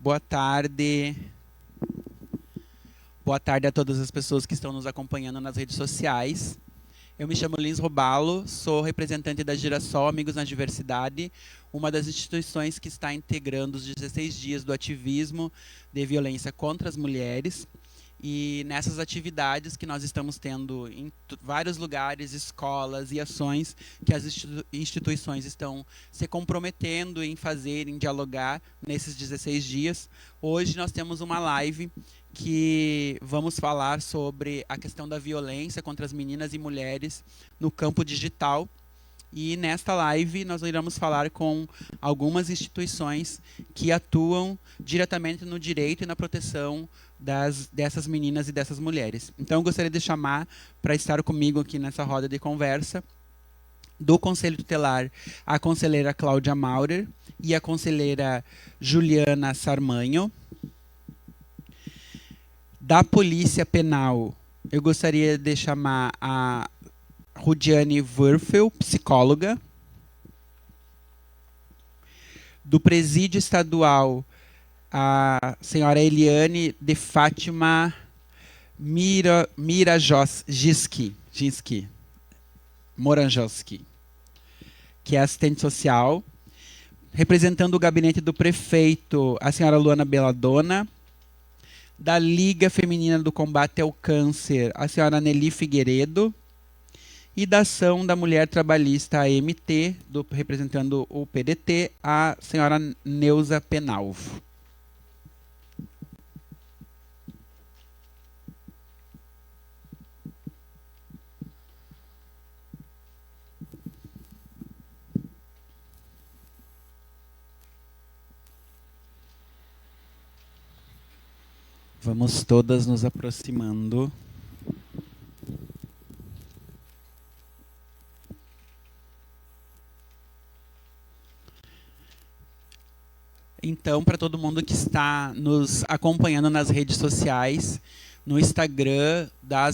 Boa tarde. Boa tarde a todas as pessoas que estão nos acompanhando nas redes sociais. Eu me chamo Lins Robalo, sou representante da Girassol Amigos na Diversidade, uma das instituições que está integrando os 16 dias do ativismo de violência contra as mulheres. E nessas atividades que nós estamos tendo em vários lugares, escolas e ações que as instituições estão se comprometendo em fazer, em dialogar nesses 16 dias. Hoje nós temos uma live que vamos falar sobre a questão da violência contra as meninas e mulheres no campo digital. E nesta live nós iremos falar com algumas instituições que atuam diretamente no direito e na proteção dessas meninas e dessas mulheres. Então eu gostaria de chamar para estar comigo aqui nessa roda de conversa do Conselho Tutelar a conselheira Cláudia Maurer e a conselheira Juliana Sarmanho. Da Polícia Penal, eu gostaria de chamar a Rudiane Wurfel, psicóloga. Do Presídio Estadual, a senhora Eliane de Fátima Moranjowski, que é assistente social. Representando o gabinete do prefeito, a senhora Luana Belladonna. Da Liga Feminina do Combate ao Câncer, a senhora Nelly Figueiredo. E da Ação da Mulher Trabalhista AMT, representando o PDT, a senhora Neuza Penalvo. Vamos todas nos aproximando. Então, para todo mundo que está nos acompanhando nas redes sociais, no Instagram da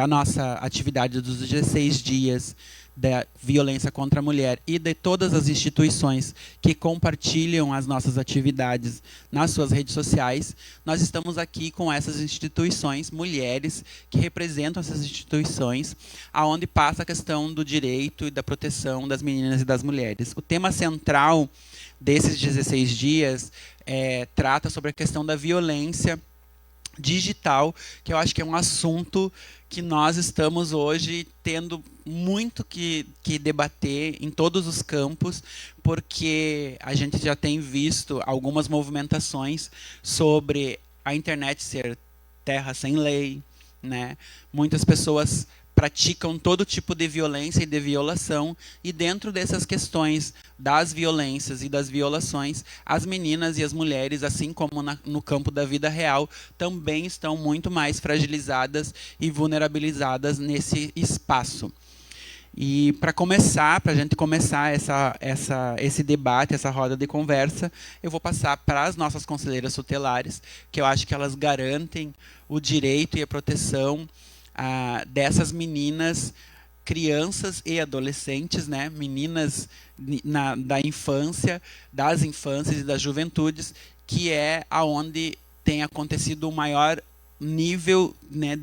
nossa atividade dos 16 dias da violência contra a mulher e de todas as instituições que compartilham as nossas atividades nas suas redes sociais, nós estamos aqui com essas instituições, mulheres que representam essas instituições, aonde passa a questão do direito e da proteção das meninas e das mulheres. O tema central desses 16 dias trata sobre a questão da violência digital, que eu acho que é um assunto que nós estamos hoje tendo muito que debater em todos os campos, porque a gente já tem visto algumas movimentações sobre a internet ser terra sem lei, né? Muitas pessoas praticam todo tipo de violência e de violação, e dentro dessas questões das violências e das violações, as meninas e as mulheres, assim como no campo da vida real, também estão muito mais fragilizadas e vulnerabilizadas nesse espaço. E para a gente começar esse debate, essa roda de conversa, eu vou passar para as nossas conselheiras tutelares, que eu acho que elas garantem o direito e a proteção dessas meninas, crianças e adolescentes, né? Meninas da infância, das infâncias e das juventudes, que é aonde tem acontecido o maior nível, né,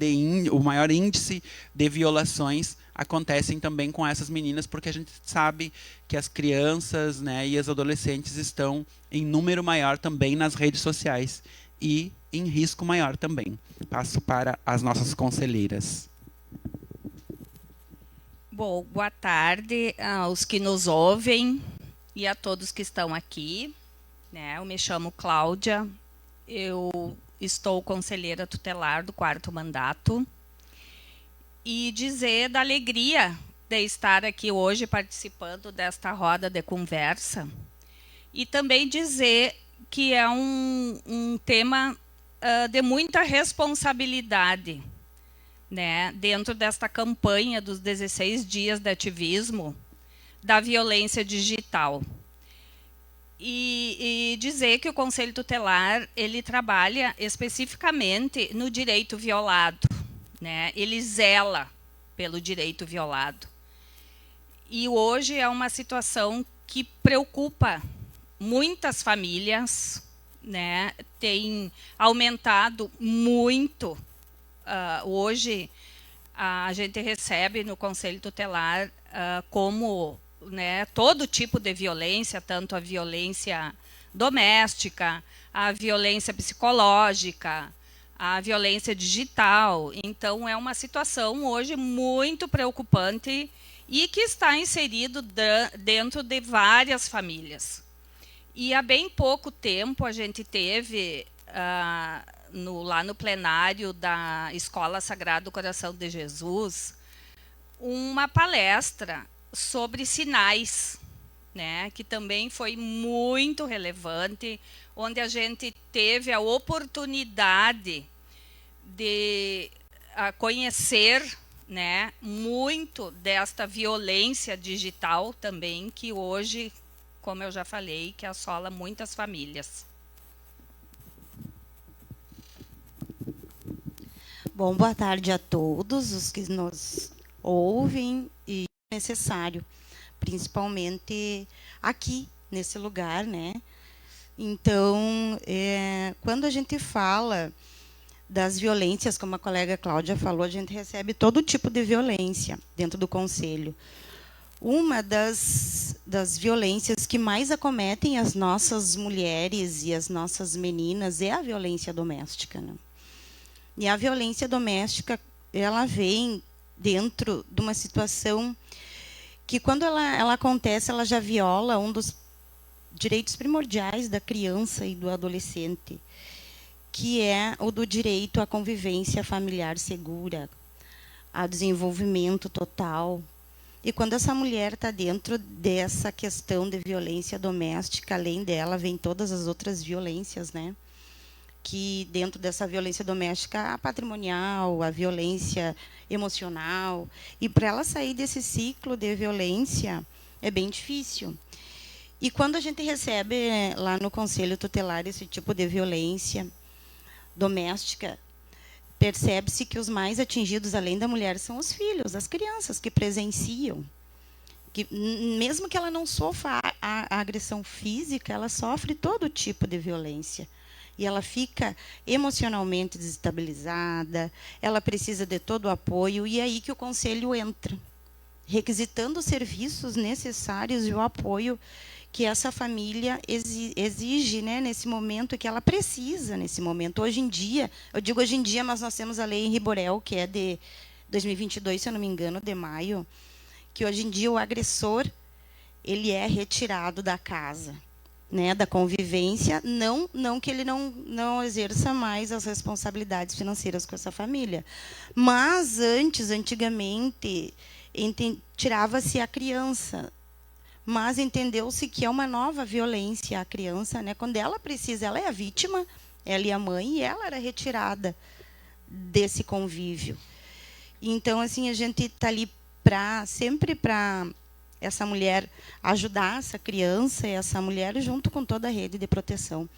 o maior índice de violações acontecem também com essas meninas, porque a gente sabe que as crianças, né, e as adolescentes estão em número maior também nas redes sociais e em risco maior também. Passo para as nossas conselheiras. Bom, boa tarde aos que nos ouvem e a todos que estão aqui, né? Eu me chamo Cláudia, eu estou conselheira tutelar do 4º mandato, e dizer da alegria de estar aqui hoje participando desta roda de conversa, e também dizer que é um tema de muita responsabilidade, né, dentro desta campanha dos 16 dias de ativismo da violência digital. E dizer que o Conselho Tutelar ele trabalha especificamente no direito violado, né? Ele zela pelo direito violado. E hoje é uma situação que preocupa muitas famílias, né? Tem aumentado muito. Hoje, a gente recebe no Conselho Tutelar como, né, todo tipo de violência, tanto a violência doméstica, a violência psicológica, a violência digital. Então, é uma situação hoje muito preocupante e que está inserido dentro de várias famílias. E há bem pouco tempo a gente teve, lá no plenário da Escola Sagrado Coração de Jesus, uma palestra sobre sinais, né, que também foi muito relevante, onde a gente teve a oportunidade de conhecer, né, muito desta violência digital também, que hoje, como eu já falei, que assola muitas famílias. Bom, boa tarde a todos os que nos ouvem e é necessário, principalmente aqui, nesse lugar, né? Então, quando a gente fala das violências, como a colega Cláudia falou, a gente recebe todo tipo de violência dentro do Conselho. Uma das violências que mais acometem as nossas mulheres e as nossas meninas é a violência doméstica, né? E a violência doméstica, ela vem dentro de uma situação que, quando ela acontece, ela já viola um dos direitos primordiais da criança e do adolescente, que é o do direito à convivência familiar segura, a desenvolvimento total. E quando essa mulher está dentro dessa questão de violência doméstica, além dela, vem todas as outras violências, né? Que dentro dessa violência doméstica, a patrimonial, a violência emocional. E para ela sair desse ciclo de violência, é bem difícil. E quando a gente recebe lá no Conselho Tutelar esse tipo de violência doméstica, percebe-se que os mais atingidos, além da mulher, são os filhos, as crianças que presenciam. Que, mesmo que ela não sofra a agressão física, ela sofre todo tipo de violência. E ela fica emocionalmente desestabilizada, ela precisa de todo o apoio, e é aí que o Conselho entra, requisitando os serviços necessários e o apoio que essa família exige, né, nesse momento, que ela precisa nesse momento. Hoje em dia, eu digo hoje em dia, mas nós temos a lei em Riborel, que é de 2022, se eu não me engano, de maio, que hoje em dia o agressor, ele é retirado da casa, né, da convivência, não que ele não exerça mais as responsabilidades financeiras com essa família. Mas antigamente, tirava-se a criança, mas entendeu-se que é uma nova violência à criança, né? Quando ela precisa, ela é a vítima, ela e a mãe, e ela era retirada desse convívio. Então, assim, a gente está ali sempre para essa mulher ajudar essa criança e essa mulher junto com toda a rede de proteção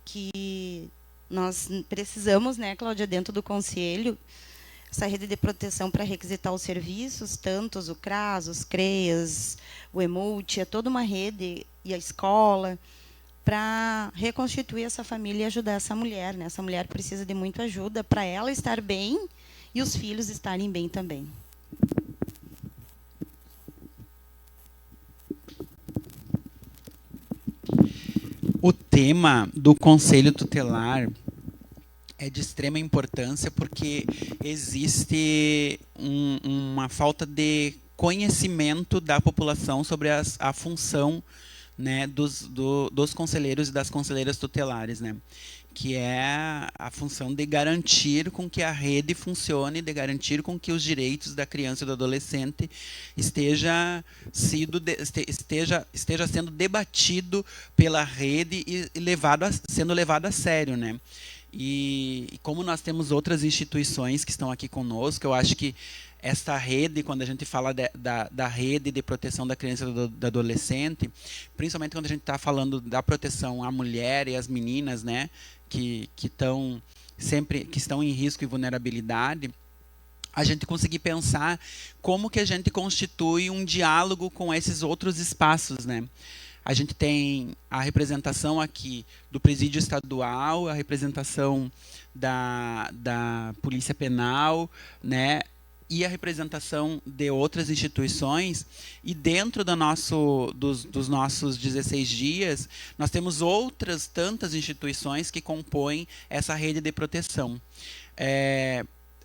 que nós precisamos, né, Cláudia, dentro do Conselho, essa rede de proteção para requisitar os serviços, tantos o CRAS, os CREAS, o EMULT, é toda uma rede, e a escola, para reconstituir essa família e ajudar essa mulher, né? Essa mulher precisa de muita ajuda para ela estar bem e os filhos estarem bem também. O tema do Conselho Tutelar é de extrema importância porque existe uma falta de conhecimento da população sobre a função, né, dos conselheiros e das conselheiras tutelares, né, que é a função de garantir com que a rede funcione, de garantir com que os direitos da criança e do adolescente esteja sendo debatido pela rede e sendo levado a sério, né? E como nós temos outras instituições que estão aqui conosco, eu acho que esta rede, quando a gente fala da rede de proteção da criança e do adolescente, principalmente quando a gente está falando da proteção à mulher e às meninas, né, que estão em risco e vulnerabilidade, a gente conseguir pensar como que a gente constitui um diálogo com esses outros espaços, né? A gente tem a representação aqui do presídio estadual, a representação da Polícia Penal, né? E a representação de outras instituições, e dentro dos nossos 16 dias, nós temos outras tantas instituições que compõem essa rede de proteção.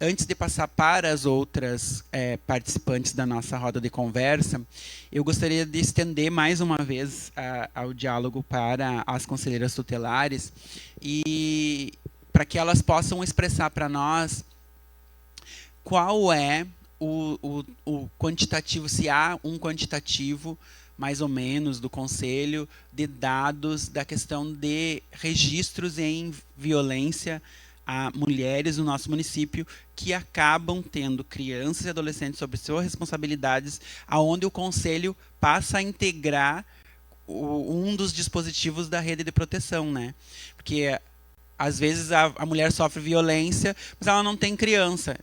Antes de passar para as outras participantes da nossa roda de conversa, eu gostaria de estender mais uma vez ao diálogo para as conselheiras tutelares, e para que elas possam expressar para nós qual é o quantitativo, se há um quantitativo, mais ou menos, do Conselho, de dados da questão de registros em violência a mulheres no nosso município, que acabam tendo crianças e adolescentes sob suas responsabilidades, aonde o Conselho passa a integrar um dos dispositivos da rede de proteção, né? Porque às vezes a mulher sofre violência, mas ela não tem criança.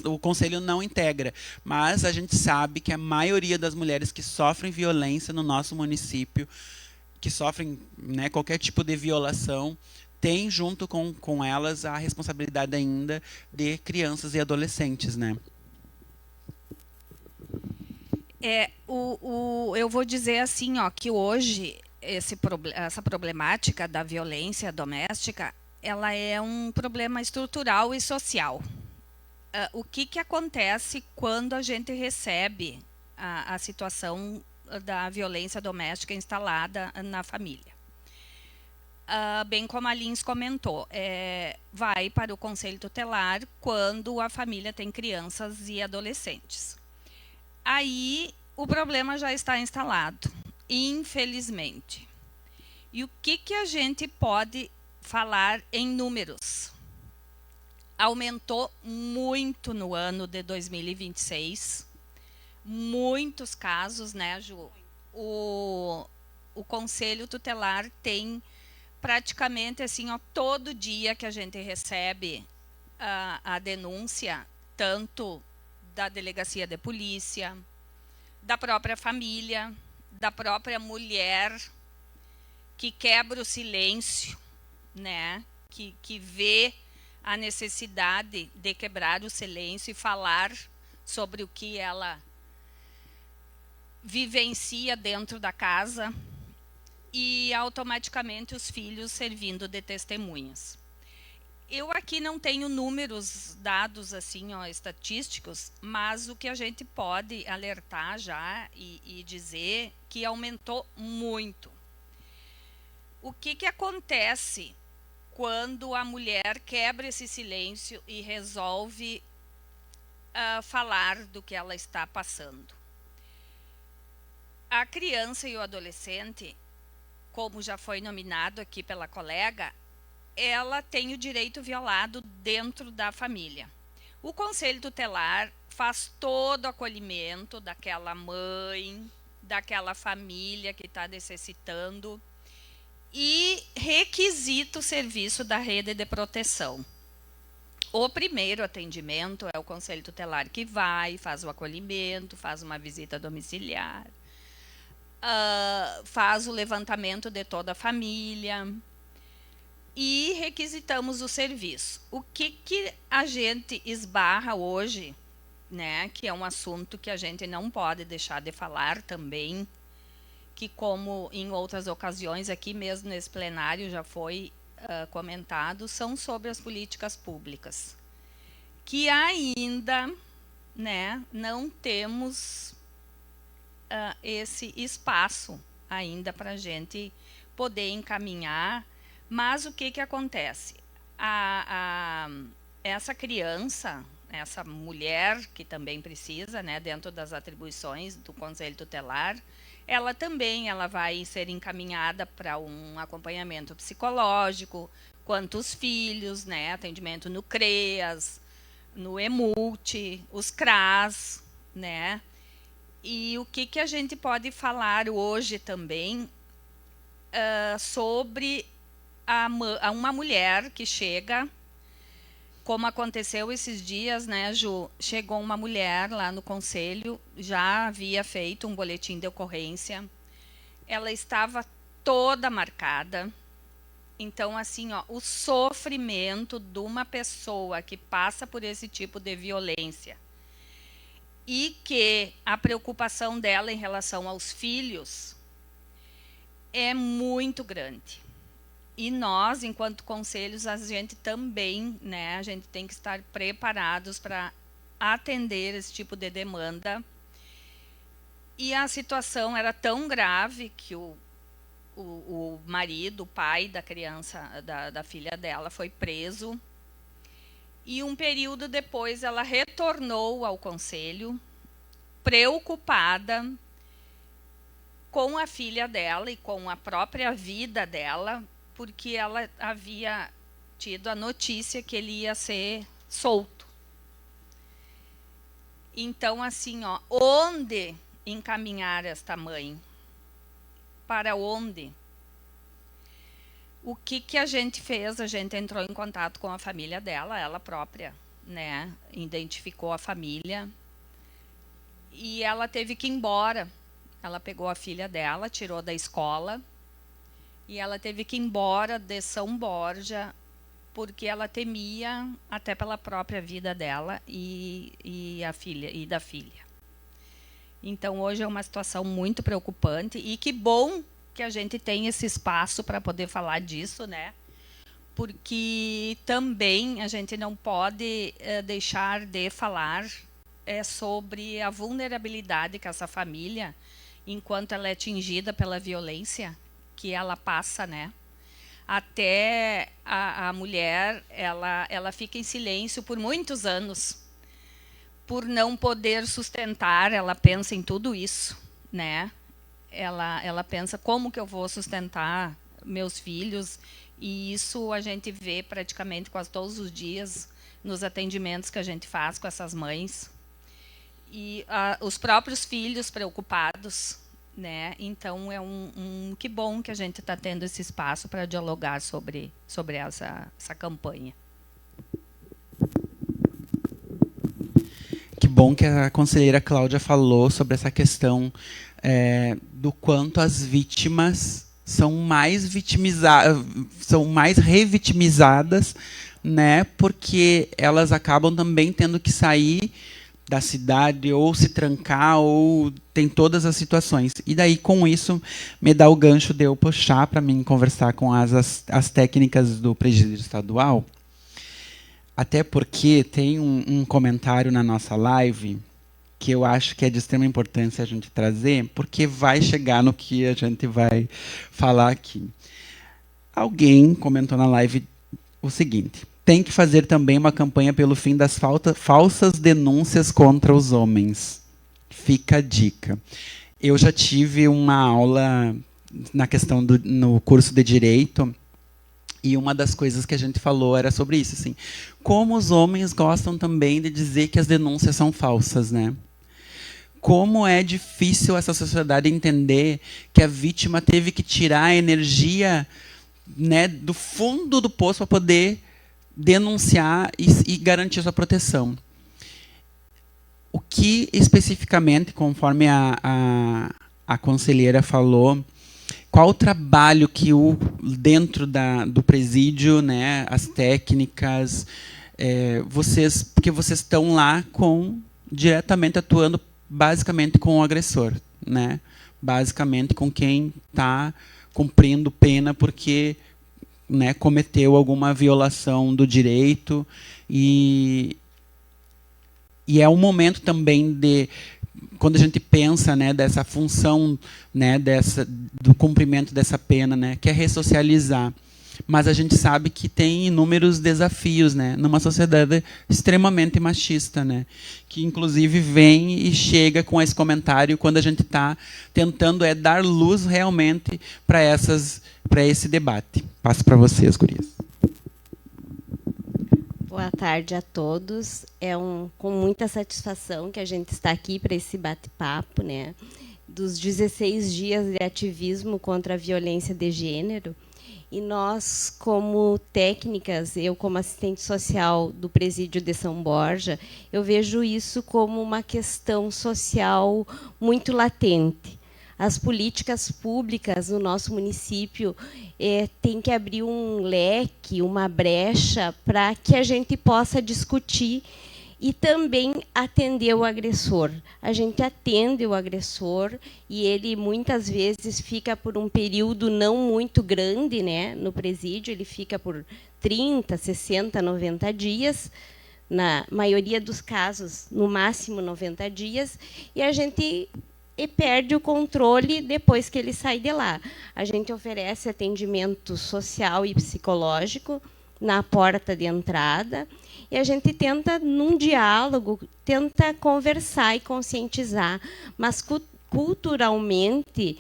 O Conselho não integra. Mas a gente sabe que a maioria das mulheres que sofrem violência no nosso município, que sofrem, né, qualquer tipo de violação, tem junto com elas a responsabilidade ainda de crianças e adolescentes, né? Eu vou dizer assim, ó, que hoje essa problemática da violência doméstica, ela é um problema estrutural e social. O que acontece quando a gente recebe a situação da violência doméstica instalada na família? Bem como a Lins comentou, vai para o Conselho Tutelar quando a família tem crianças e adolescentes. Aí o problema já está instalado, infelizmente. E o que a gente pode falar em números? Aumentou muito no ano de 2026. Muitos casos, né, Ju? O Conselho Tutelar tem praticamente assim, ó, todo dia que a gente recebe a denúncia, tanto da delegacia de polícia, da própria família, da própria mulher, que quebra o silêncio, né? Que vê a necessidade de quebrar o silêncio e falar sobre o que ela vivencia dentro da casa, e automaticamente os filhos servindo de testemunhas. Eu aqui não tenho números, dados assim, ó, estatísticos, mas o que a gente pode alertar já e dizer que aumentou muito. O que acontece quando a mulher quebra esse silêncio e resolve falar do que ela está passando? A criança e o adolescente, como já foi nominado aqui pela colega, ela tem o direito violado dentro da família. O Conselho Tutelar faz todo o acolhimento daquela mãe, daquela família que está necessitando, e requisita o serviço da rede de proteção. O primeiro atendimento é o Conselho Tutelar que vai, faz o acolhimento, faz uma visita domiciliar, faz o levantamento de toda a família e requisitamos o serviço. O que a gente esbarra hoje, né, que é um assunto que a gente não pode deixar de falar também, que como em outras ocasiões aqui mesmo nesse plenário já foi comentado, são sobre as políticas públicas, que ainda, né, não temos esse espaço ainda para a gente poder encaminhar. Mas o que acontece? Essa criança, essa mulher que também precisa, né, dentro das atribuições do Conselho Tutelar, ela vai ser encaminhada para um acompanhamento psicológico, quanto os filhos, né, atendimento no CREAS, no EMULT, os CRAS, né? E o que a gente pode falar hoje também sobre uma mulher que chega, como aconteceu esses dias, né, Ju? Chegou uma mulher lá no conselho, já havia feito um boletim de ocorrência, ela estava toda marcada. Então, assim, ó, o sofrimento de uma pessoa que passa por esse tipo de violência e que a preocupação dela em relação aos filhos é muito grande. E nós, enquanto conselhos, a gente também, né, a gente tem que estar preparados para atender esse tipo de demanda. E a situação era tão grave que o marido, o pai da criança, da filha dela, foi preso. E um período depois ela retornou ao conselho, preocupada com a filha dela e com a própria vida dela, porque ela havia tido a notícia que ele ia ser solto. Então, assim, ó, onde encaminhar esta mãe? Para onde? O que a gente fez? A gente entrou em contato com a família dela, ela própria, né? Identificou a família e ela teve que ir embora. Ela pegou a filha dela, tirou da escola e ela teve que ir embora de São Borja porque ela temia até pela própria vida dela e da filha. Então, hoje é uma situação muito preocupante e que bom que a gente tem esse espaço para poder falar disso, né? Porque também a gente não pode deixar de falar sobre a vulnerabilidade que essa família, enquanto ela é atingida pela violência, que ela passa, né? Até a mulher, ela fica em silêncio por muitos anos, por não poder sustentar, ela pensa em tudo isso, né? Ela pensa como que eu vou sustentar meus filhos, e isso a gente vê praticamente quase todos os dias nos atendimentos que a gente faz com essas mães. E os próprios filhos preocupados, né? Então, que bom que a gente está tendo esse espaço para dialogar sobre essa campanha. Que bom que a conselheira Cláudia falou sobre essa questão do quanto as vítimas são mais revitimizadas, né? Porque elas acabam também tendo que sair da cidade ou se trancar, ou tem todas as situações. E daí, com isso, me dá o gancho de eu puxar para mim conversar com as técnicas do presídio estadual. Até porque tem um comentário na nossa live que eu acho que é de extrema importância a gente trazer, porque vai chegar no que a gente vai falar aqui. Alguém comentou na live o seguinte: tem que fazer também uma campanha pelo fim das falsas denúncias contra os homens. Fica a dica. Eu já tive uma aula na questão no curso de Direito, e uma das coisas que a gente falou era sobre isso, assim, como os homens gostam também de dizer que as denúncias são falsas, né? Como é difícil essa sociedade entender que a vítima teve que tirar a energia, né, do fundo do poço para poder denunciar e garantir sua proteção. O que especificamente, conforme a conselheira falou, qual o trabalho que dentro do presídio, né, as técnicas, porque vocês estão lá diretamente atuando basicamente com o agressor, né? Basicamente com quem está cumprindo pena porque, né, cometeu alguma violação do direito, e é um momento também de, quando a gente pensa, né, dessa função, né, do cumprimento dessa pena, né, que é ressocializar. Mas a gente sabe que tem inúmeros desafios, né, numa sociedade extremamente machista, né, que inclusive vem e chega com esse comentário quando a gente está tentando dar luz realmente para esse debate. Passo para vocês, gurias. Boa tarde a todos. Com muita satisfação que a gente está aqui para esse bate-papo, né, dos 16 dias de ativismo contra a violência de gênero. E nós, como técnicas, eu como assistente social do presídio de São Borja, eu vejo isso como uma questão social muito latente. as políticas públicas no nosso município têm que abrir um leque, uma brecha, para que a gente possa discutir e também atender o agressor. A gente atende o agressor e ele muitas vezes fica por um período não muito grande, né, no presídio, ele fica por 30, 60, 90 dias, na maioria dos casos, no máximo 90 dias, e a gente perde o controle depois que ele sai de lá. A gente oferece atendimento social e psicológico na porta de entrada, e a gente tenta, num diálogo, tenta conversar e conscientizar, mas culturalmente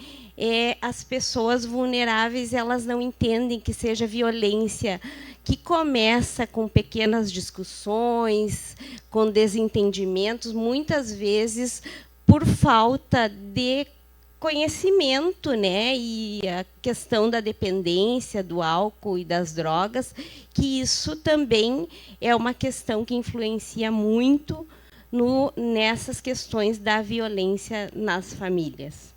as pessoas vulneráveis elas não entendem que seja violência, que começa com pequenas discussões, com desentendimentos, muitas vezes por falta de conhecimento, né, e a questão da dependência do álcool e das drogas, que isso também é uma questão que influencia muito nessas questões da violência nas famílias.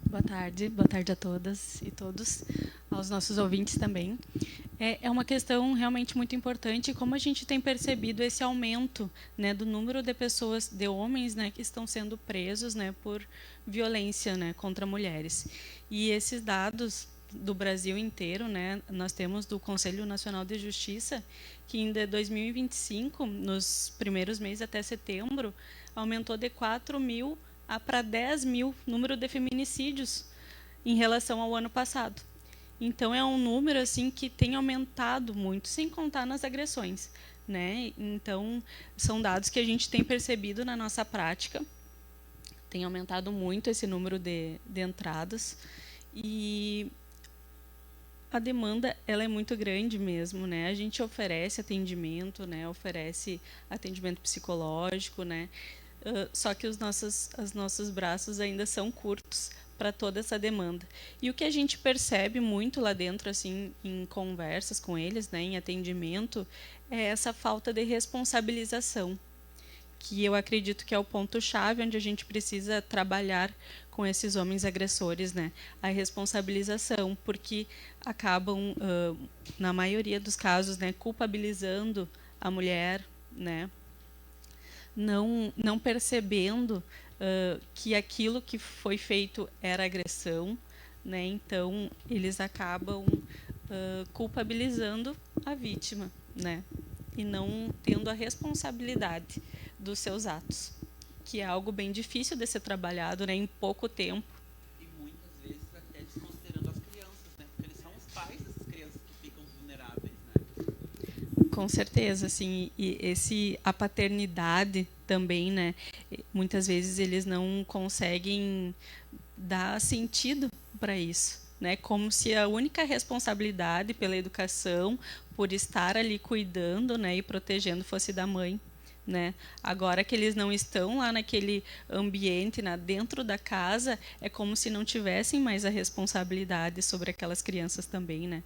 Boa tarde a todas e todos, aos nossos ouvintes também. É uma questão realmente muito importante, como a gente tem percebido esse aumento, né, do número de pessoas, de homens, né, que estão sendo presos, né, por violência, né, contra mulheres. E esses dados do Brasil inteiro, né, nós temos do Conselho Nacional de Justiça, que em 2025, nos primeiros meses até setembro, aumentou de 4.000 para 10.000 número de feminicídios em relação ao ano passado. Então é um número assim que tem aumentado muito, sem contar nas agressões, né? Então são dados que a gente tem percebido na nossa prática. Tem aumentado muito esse número de entradas e a demanda ela é muito grande mesmo, né? A gente oferece atendimento, né? Oferece atendimento psicológico, né? Só que os nossos braços ainda são curtos para toda essa demanda. E o que a gente percebe muito lá dentro, assim, em conversas com eles, né, em atendimento, é essa falta de responsabilização, que eu acredito que é o ponto-chave onde a gente precisa trabalhar com esses homens agressores, né? A responsabilização, porque acabam, na maioria dos casos, né, culpabilizando a mulher, né? Não percebendo que aquilo que foi feito era agressão, né? Então eles acabam culpabilizando a vítima, né? E não tendo a responsabilidade dos seus atos, que é algo bem difícil de ser trabalhado, né, em pouco tempo. E muitas vezes até desconsiderando as crianças, né? Porque eles são os pais dessas crianças que ficam vulneráveis, né? Com certeza, assim, e a paternidade também, né? Muitas vezes eles não conseguem dar sentido para isso, né? Como se a única responsabilidade pela educação, por estar ali cuidando, né, e protegendo, fosse da mãe, né? Agora que eles não estão lá naquele ambiente, né, dentro da casa, é como se não tivessem mais a responsabilidade sobre aquelas crianças também, né?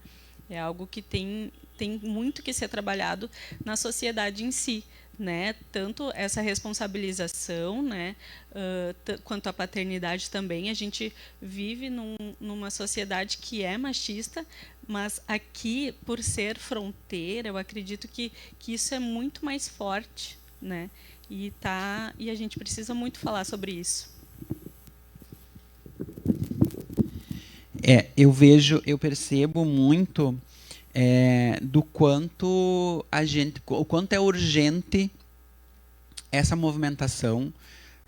É algo que tem muito que ser trabalhado na sociedade em si, né? Tanto essa responsabilização, né, quanto a paternidade também. A gente vive numa sociedade que é machista, mas aqui, por ser fronteira, eu acredito que isso é muito mais forte, né? E a gente precisa muito falar sobre isso. Eu percebo muito do quanto o quanto é urgente essa movimentação.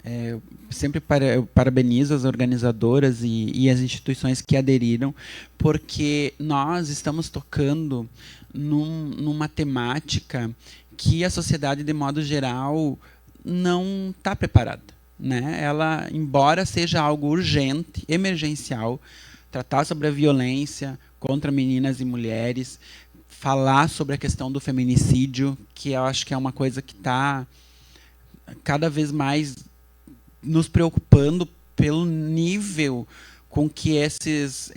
Eu sempre eu parabenizo as organizadoras e as instituições que aderiram, porque nós estamos tocando numa temática que a sociedade, de modo geral, não está preparada, né? Ela, embora seja algo urgente, emergencial, tratar sobre a violência contra meninas e mulheres, falar sobre a questão do feminicídio, que eu acho que é uma coisa que está cada vez mais nos preocupando pelo nível com que esses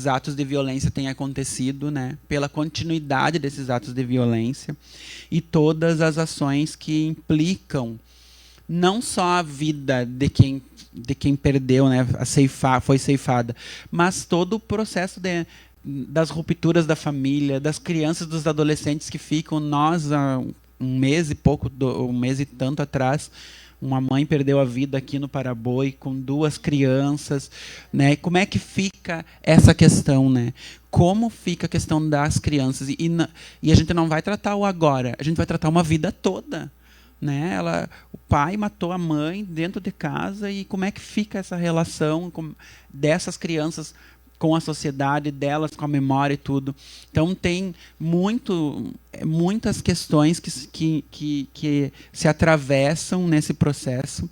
atos de violência têm acontecido, né? Pela continuidade desses atos de violência e todas as ações que implicam não só a vida de quem perdeu, né, foi ceifada, mas todo o processo das rupturas da família, das crianças, dos adolescentes que ficam. Nós, há um mês e pouco, um mês e tanto atrás, uma mãe perdeu a vida aqui no Paraboi com 2 crianças, né? E como é que fica essa questão, né? Como fica a questão das crianças? E a gente não vai tratar o agora, a gente vai tratar uma vida toda, né? O pai matou a mãe dentro de casa, e como é que fica essa relação dessas crianças com a sociedade, delas com a memória e tudo. Então tem muitas questões que se atravessam nesse processo.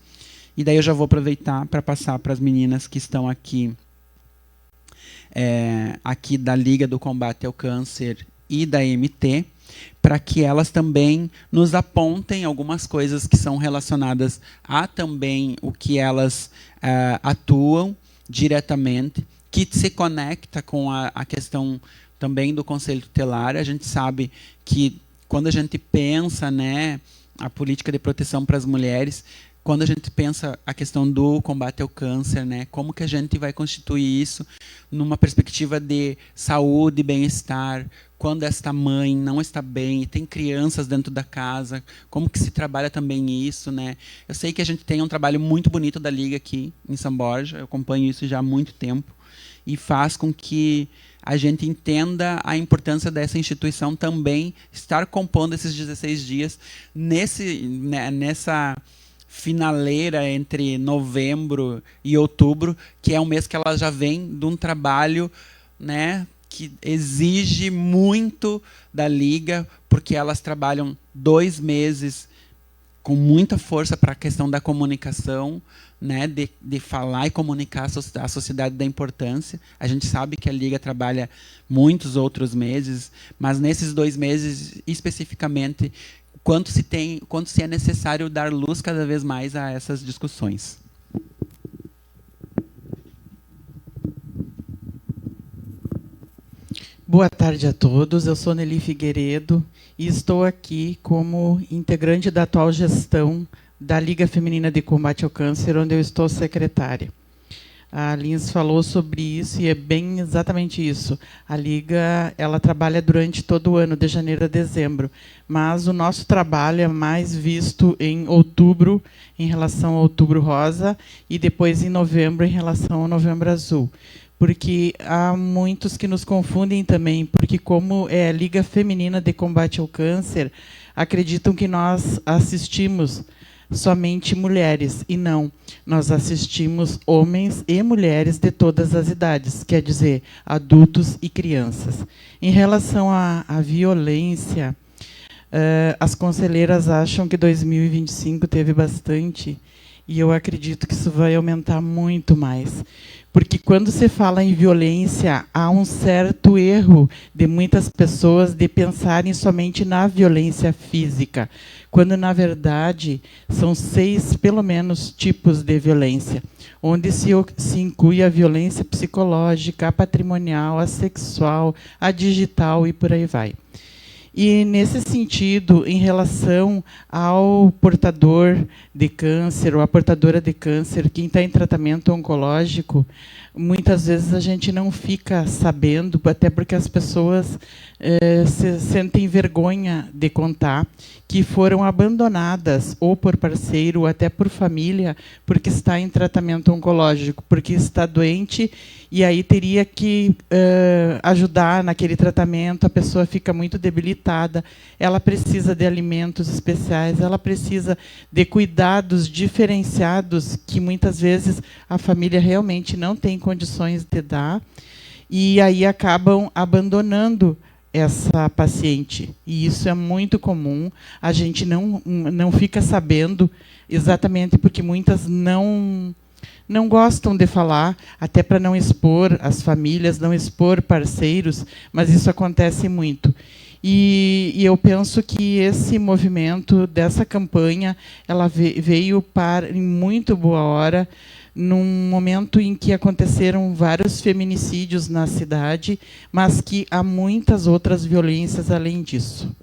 E daí eu já vou aproveitar para passar para as meninas que estão aqui, aqui da Liga do Combate ao Câncer e da EMT, para que elas também nos apontem algumas coisas que são relacionadas a também o que elas atuam diretamente, que se conecta com a questão também do Conselho Tutelar. A gente sabe que quando a gente pensa, né, a política de proteção para as mulheres, quando a gente pensa a questão do combate ao câncer, né, como que a gente vai constituir isso numa perspectiva de saúde e bem-estar, quando esta mãe não está bem e tem crianças dentro da casa, como que se trabalha também isso, né? Eu sei que a gente tem um trabalho muito bonito da Liga aqui em São Borja, eu acompanho isso já há muito tempo, e faz com que a gente entenda a importância dessa instituição também estar compondo esses 16 dias nessa finaleira entre novembro e outubro, que é um mês que ela já vem de um trabalho, né, que exige muito da Liga, porque elas trabalham 2 meses com muita força para a questão da comunicação, né, de falar e comunicar à sociedade da importância. A gente sabe que a Liga trabalha muitos outros meses, mas nesses 2 meses especificamente, quanto se é necessário dar luz cada vez mais a essas discussões. Boa tarde a todos, eu sou Nelly Figueiredo e estou aqui como integrante da atual gestão da Liga Feminina de Combate ao Câncer, onde eu estou secretária. A Lins falou sobre isso e é bem exatamente isso. A Liga ela trabalha durante todo o ano, de janeiro a dezembro, mas o nosso trabalho é mais visto em outubro, em relação ao Outubro Rosa, e depois em novembro, em relação ao Novembro Azul. Porque há muitos que nos confundem também, porque como é a Liga Feminina de Combate ao Câncer, acreditam que nós assistimos somente mulheres, e não, nós assistimos homens e mulheres de todas as idades, quer dizer, adultos e crianças. Em relação à violência, as conselheiras acham que 2025 teve bastante, e eu acredito que isso vai aumentar muito mais. Porque quando se fala em violência, há um certo erro de muitas pessoas de pensarem somente na violência física, quando, na verdade, são 6, pelo menos, tipos de violência, onde se inclui a violência psicológica, a patrimonial, a sexual, a digital e por aí vai. E, nesse sentido, em relação ao portador de câncer ou a portadora de câncer, quem está em tratamento oncológico, muitas vezes a gente não fica sabendo, até porque as pessoas se sentem vergonha de contar que foram abandonadas ou por parceiro ou até por família porque está em tratamento oncológico, porque está doente e aí teria que ajudar naquele tratamento, a pessoa fica muito debilitada, ela precisa de alimentos especiais, ela precisa de cuidados diferenciados que muitas vezes a família realmente não tem condições de dar, e aí acabam abandonando essa paciente. E isso é muito comum, a gente não fica sabendo, exatamente porque muitas não gostam de falar, até para não expor as famílias, não expor parceiros, mas isso acontece muito. E eu penso que esse movimento dessa campanha, ela veio em muito boa hora, num momento em que aconteceram vários feminicídios na cidade, mas que há muitas outras violências além disso.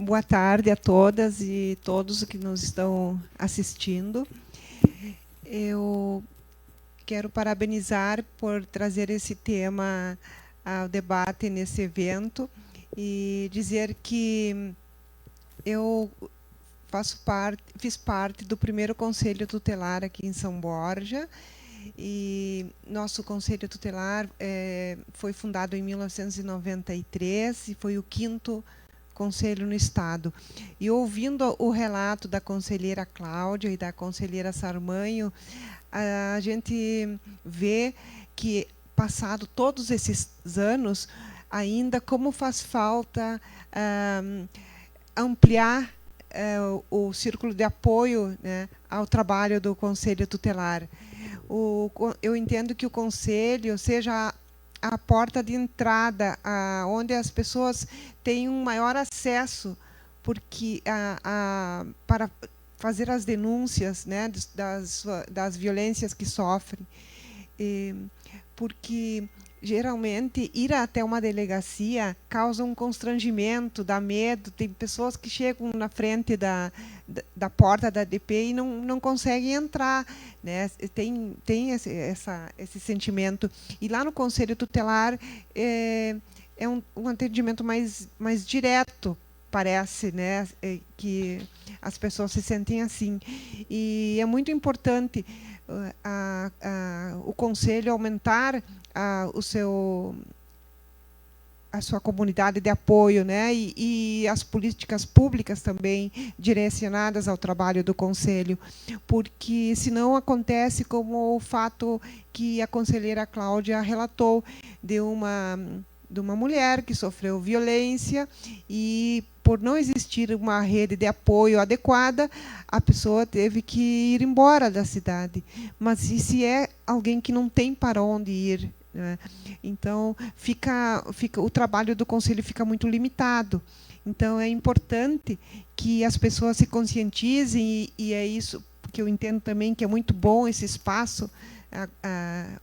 Boa tarde a todas e todos que nos estão assistindo. Eu quero parabenizar por trazer esse tema ao debate nesse evento e dizer que eu fiz parte do primeiro Conselho Tutelar aqui em São Borja, e nosso Conselho Tutelar foi fundado em 1993 e foi o 5º conselho no Estado. E ouvindo o relato da conselheira Cláudia e da conselheira Sarmanho, a gente vê que, passado todos esses anos, ainda como faz falta ampliar o círculo de apoio, né, ao trabalho do Conselho Tutelar. Eu entendo que o Conselho seja a porta de entrada, onde as pessoas têm um maior acesso para fazer as denúncias, né, das violências que sofrem. Porque, geralmente, ir até uma delegacia causa um constrangimento, dá medo. Tem pessoas que chegam na frente da porta da DP e não conseguem entrar, né? Tem esse sentimento. E lá no Conselho Tutelar é um atendimento mais direto, parece, né, que as pessoas se sentem assim. E é muito importante o Conselho aumentar a sua comunidade de apoio, né, e as políticas públicas também direcionadas ao trabalho do Conselho, porque senão acontece como o fato que a conselheira Cláudia relatou de uma mulher que sofreu violência e, por não existir uma rede de apoio adequada, a pessoa teve que ir embora da cidade. Mas e se é alguém que não tem para onde ir, né? Então, o trabalho do Conselho fica muito limitado. Então, é importante que as pessoas se conscientizem, e é isso que eu entendo também que é muito bom esse espaço,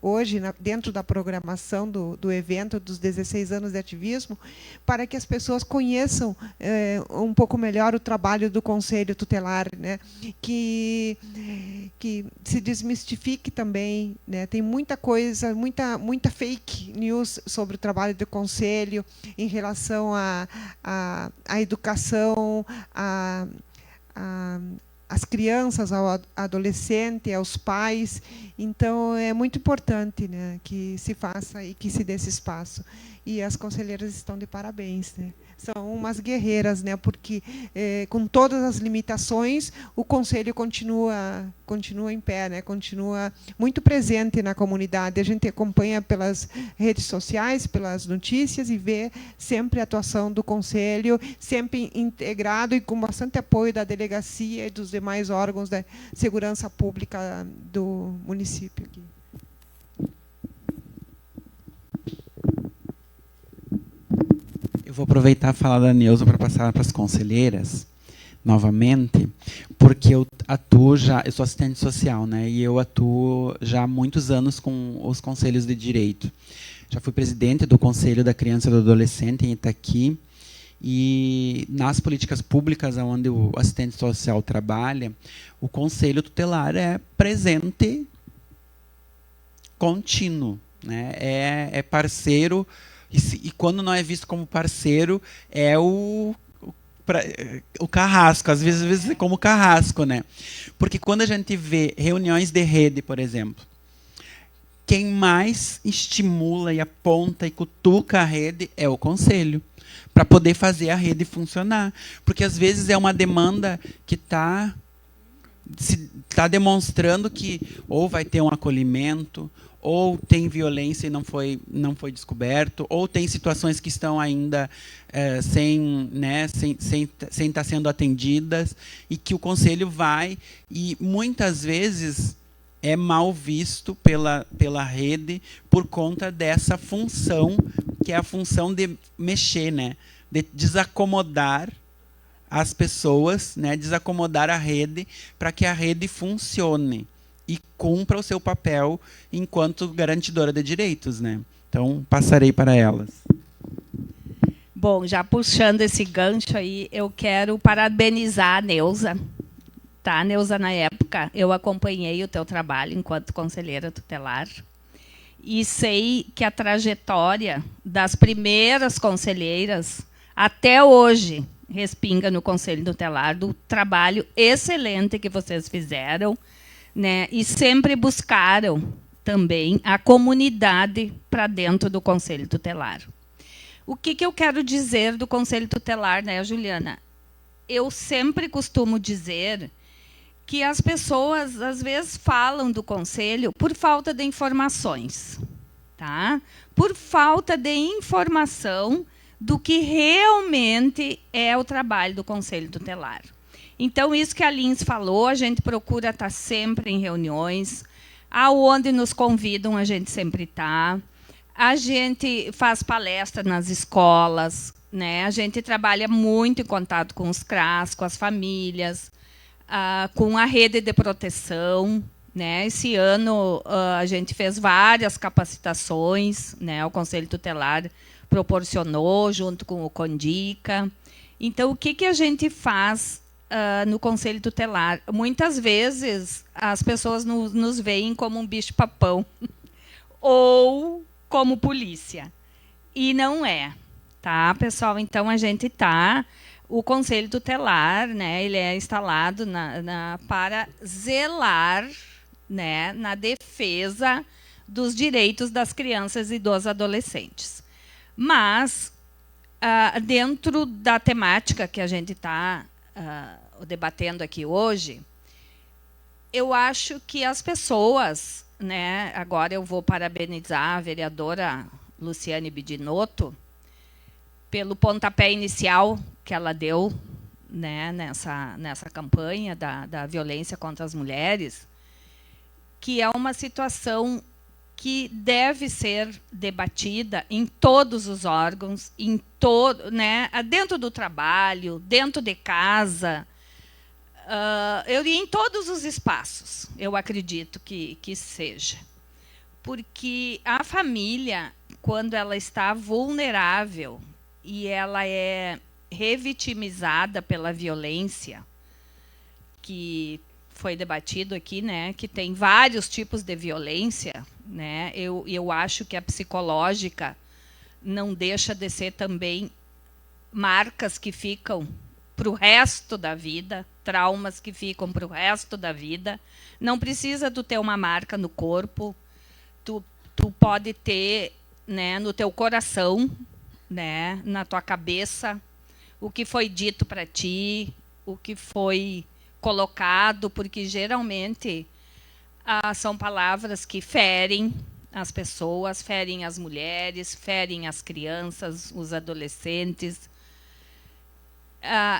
hoje, dentro da programação do evento dos 16 anos de ativismo, para que as pessoas conheçam um pouco melhor o trabalho do Conselho Tutelar, né? Que se desmistifique também, né? Tem muita coisa, muita fake news sobre o trabalho do Conselho em relação à educação, às crianças, ao adolescente, aos pais. Então, é muito importante, né, que se faça e que se dê esse espaço. E as conselheiras estão de parabéns, né? São umas guerreiras, né, porque, com todas as limitações, o Conselho continua em pé, né, continua muito presente na comunidade. A gente acompanha pelas redes sociais, pelas notícias, e vê sempre a atuação do Conselho, sempre integrado e com bastante apoio da delegacia e dos demais órgãos da segurança pública do município aqui. Eu vou aproveitar a fala da Neuza para passar para as conselheiras, novamente, porque eu sou assistente social, né, e eu atuo já há muitos anos com os conselhos de direito. Já fui presidente do Conselho da Criança e do Adolescente em Itaqui, e nas políticas públicas onde o assistente social trabalha, o Conselho Tutelar é presente contínuo, né, é parceiro. E quando não é visto como parceiro, é o carrasco, às vezes como carrasco, né? Porque quando a gente vê reuniões de rede, por exemplo, quem mais estimula e aponta e cutuca a rede é o Conselho, para poder fazer a rede funcionar. Porque às vezes é uma demanda que está demonstrando que ou vai ter um acolhimento, ou tem violência e não foi descoberto, ou tem situações que estão ainda sem estar sendo atendidas, e que o Conselho vai, e muitas vezes é mal visto pela rede por conta dessa função, que é a função de mexer, né, de desacomodar as pessoas, né, desacomodar a rede para que a rede funcione e cumpra o seu papel enquanto garantidora de direitos, né? Então, passarei para elas. Bom, já puxando esse gancho aí, eu quero parabenizar a Neuza. Tá, Neuza, na época, eu acompanhei o teu trabalho enquanto conselheira tutelar e sei que a trajetória das primeiras conselheiras até hoje respinga no Conselho Tutelar do trabalho excelente que vocês fizeram, né? E sempre buscaram também a comunidade para dentro do Conselho Tutelar. O que eu quero dizer do Conselho Tutelar, né, Juliana? Eu sempre costumo dizer que as pessoas, às vezes, falam do Conselho por falta de informações, tá? Por falta de informação do que realmente é o trabalho do Conselho Tutelar. Então, isso que a Lins falou, a gente procura estar sempre em reuniões, aonde nos convidam, a gente sempre está. A gente faz palestra nas escolas, né? A gente trabalha muito em contato com os CRAS, com as famílias, com a rede de proteção, né? Esse ano a gente fez várias capacitações, né? O Conselho Tutelar proporcionou, junto com o CONDICA. Então, o que a gente faz no Conselho Tutelar? Muitas vezes as pessoas nos veem como um bicho-papão ou como polícia. E não é, tá, pessoal? Então, a gente está... O Conselho Tutelar, né, ele é instalado para zelar, né, na defesa dos direitos das crianças e dos adolescentes. Mas, dentro da temática que a gente está debatendo aqui hoje, eu acho que as pessoas, né, agora eu vou parabenizar a vereadora Luciane Bidinotto pelo pontapé inicial que ela deu, né, nessa campanha da violência contra as mulheres, que é uma situação que deve ser debatida em todos os órgãos, né, dentro do trabalho, dentro de casa, em todos os espaços, eu acredito que seja. Porque a família, quando ela está vulnerável e ela é revitimizada pela violência, que foi debatido aqui, né, que tem vários tipos de violência, né, eu acho que a psicológica não deixa de ser também marcas que ficam para o resto da vida, traumas que ficam para o resto da vida. Não precisa tu ter uma marca no corpo, tu pode ter, né, no teu coração, né, na tua cabeça, o que foi dito para ti, o que foi colocado, porque geralmente são palavras que ferem as pessoas, ferem as mulheres, ferem as crianças, os adolescentes.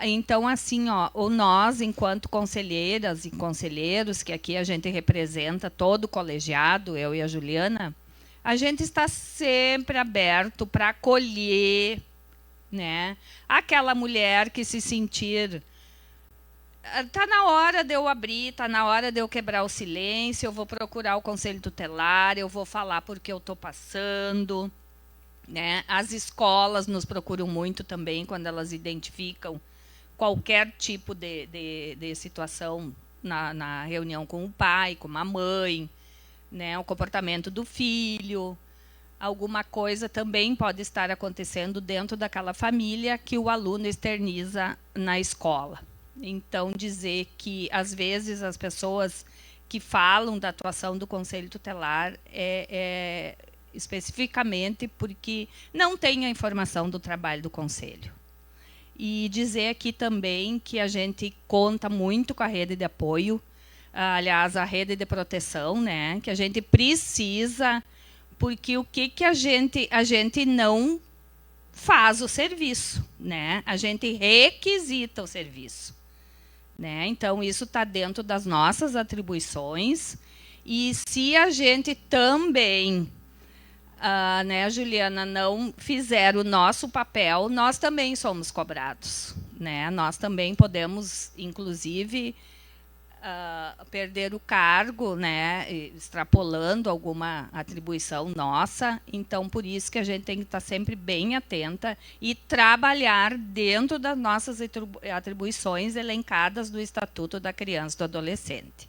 Então, assim, nós, enquanto conselheiras e conselheiros, que aqui a gente representa todo o colegiado, eu e a Juliana, a gente está sempre aberto para acolher, né, aquela mulher que se sentir... Está na hora de eu abrir, está na hora de eu quebrar o silêncio, eu vou procurar o Conselho Tutelar, eu vou falar porque eu estou passando, né? As escolas nos procuram muito também quando elas identificam qualquer tipo de situação na reunião com o pai, com a mãe, né? O comportamento do filho, alguma coisa também pode estar acontecendo dentro daquela família que o aluno externiza na escola. Então, dizer que, às vezes, as pessoas que falam da atuação do Conselho Tutelar especificamente porque não têm a informação do trabalho do Conselho. E dizer aqui também que a gente conta muito com a rede de apoio, aliás, a rede de proteção, né, que a gente precisa, porque o que a gente não faz o serviço, né? A gente requisita o serviço. Né? Então, isso está dentro das nossas atribuições. E se a gente também, né, Juliana, não fizer o nosso papel, nós também somos cobrados. Né? Nós também podemos, inclusive, perder o cargo, né, extrapolando alguma atribuição nossa. Então, por isso que a gente tem que estar sempre bem atenta e trabalhar dentro das nossas atribuições elencadas do Estatuto da Criança e do Adolescente.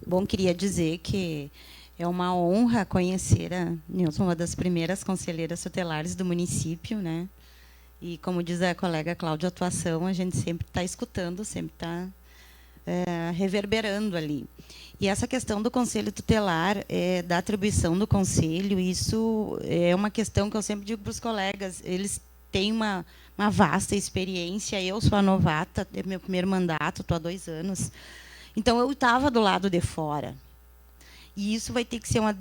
Bom, queria dizer que é uma honra conhecer a Nilson, uma das primeiras conselheiras tutelares do município, né? E, como diz a colega Cláudia, atuação, a gente sempre está escutando, sempre está reverberando ali. E essa questão do conselho tutelar, da atribuição do conselho, isso é uma questão que eu sempre digo para os colegas, eles têm uma vasta experiência, eu sou a novata, é meu primeiro mandato, estou há 2 anos, então eu estava do lado de fora. E isso vai ter que ser uma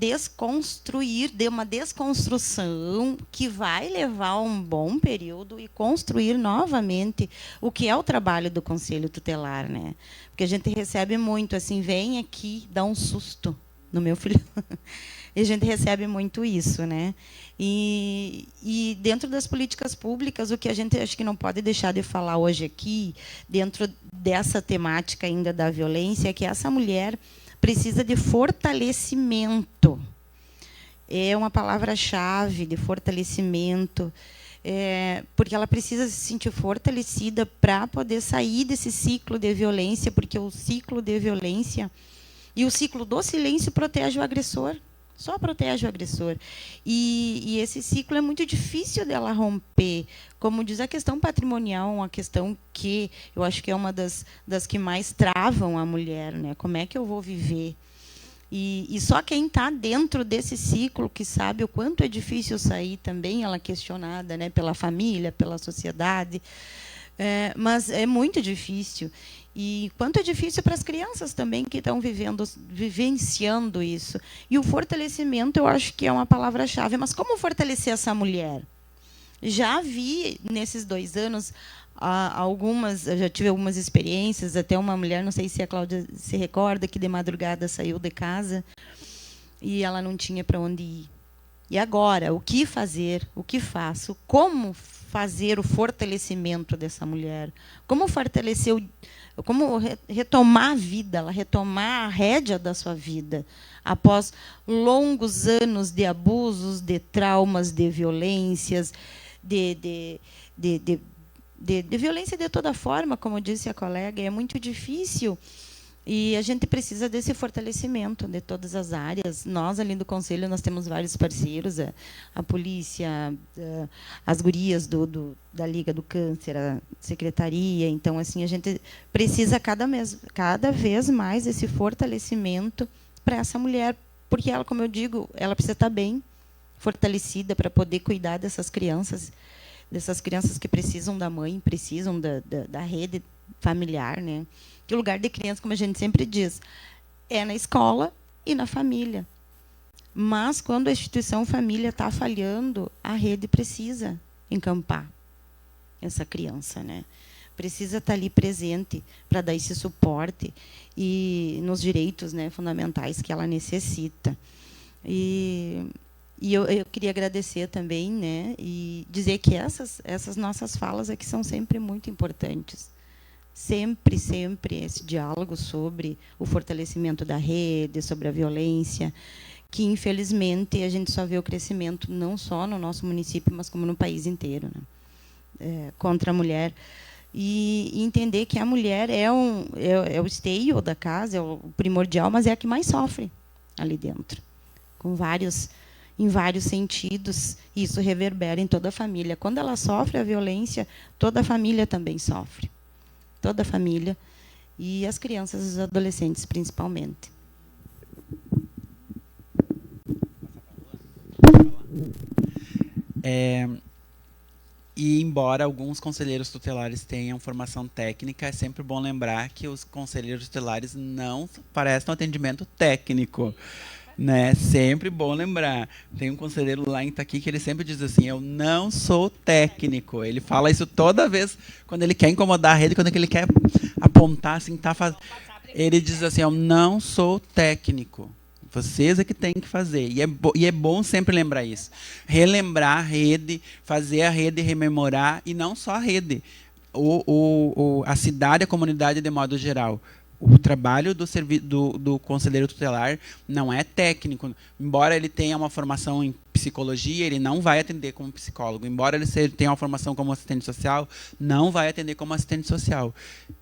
desconstrução que vai levar um bom período e construir novamente o que é o trabalho do Conselho Tutelar, né? Porque a gente recebe muito, assim, vem aqui, dá um susto no meu filho. E a gente recebe muito isso, né? E dentro das políticas públicas, o que a gente acho que não pode deixar de falar hoje aqui, dentro dessa temática ainda da violência, é que essa mulher precisa de fortalecimento. É uma palavra-chave de fortalecimento, porque ela precisa se sentir fortalecida para poder sair desse ciclo de violência, porque o ciclo de violência e o ciclo do silêncio protege o agressor, só protege o agressor. E esse ciclo é muito difícil dela romper. Como diz a questão patrimonial, uma questão que eu acho que é uma das que mais travam a mulher, né? Como é que eu vou viver? E só quem está dentro desse ciclo que sabe o quanto é difícil sair também, ela é questionada, né? Pela família, pela sociedade. Mas é muito difícil. E quanto é difícil para as crianças também que estão vivenciando isso. E o fortalecimento, eu acho que é uma palavra-chave. Mas como fortalecer essa mulher? Já vi, nesses 2 anos, já tive algumas experiências, até uma mulher, não sei se a Cláudia se recorda, que de madrugada saiu de casa e ela não tinha para onde ir. E agora, o que fazer? O que faço? Como fazer o fortalecimento dessa mulher? Como fortalecer como retomar a vida, ela retomar a rédea da sua vida, após longos anos de abusos, de traumas, de violências, de violência de toda forma, como disse a colega, é muito difícil. E a gente precisa desse fortalecimento de todas as áreas. Nós, ali do Conselho, nós temos vários parceiros, a polícia, as gurias da Liga do Câncer, a secretaria. Então, assim, a gente precisa cada vez mais esse fortalecimento para essa mulher, porque ela, como eu digo, ela precisa estar bem fortalecida para poder cuidar dessas crianças que precisam da mãe, precisam da rede familiar, né? Que o lugar de criança, como a gente sempre diz, é na escola e na família. Mas, quando a instituição família está falhando, a rede precisa encampar essa criança, né? Precisa estar ali presente para dar esse suporte e nos direitos, né, fundamentais que ela necessita. E eu queria agradecer também, né, e dizer que essas nossas falas aqui são sempre muito importantes. Sempre esse diálogo sobre o fortalecimento da rede, sobre a violência, que, infelizmente, a gente só vê o crescimento não só no nosso município, mas como no país inteiro, né? Contra a mulher. E entender que a mulher é o esteio da casa, é o primordial, mas é a que mais sofre ali dentro, em vários sentidos, e isso reverbera em toda a família. Quando ela sofre a violência, toda a família também sofre. Toda a família, e as crianças e os adolescentes, principalmente. E, embora alguns conselheiros tutelares tenham formação técnica, é sempre bom lembrar que os conselheiros tutelares não prestam atendimento técnico. Né? Sempre bom lembrar. Tem um conselheiro lá em Itaqui que ele sempre diz assim: eu não sou técnico. Ele fala isso toda vez quando ele quer incomodar a rede, quando ele quer apontar assim, ele diz assim: eu não sou técnico. Vocês é que têm que fazer. E é bom sempre lembrar isso. Relembrar a rede, fazer a rede rememorar, e não só a rede. A cidade, a comunidade de modo geral. O trabalho do conselheiro tutelar não é técnico. Embora ele tenha uma formação em psicologia, ele não vai atender como psicólogo. Embora ele tenha uma formação como assistente social, não vai atender como assistente social.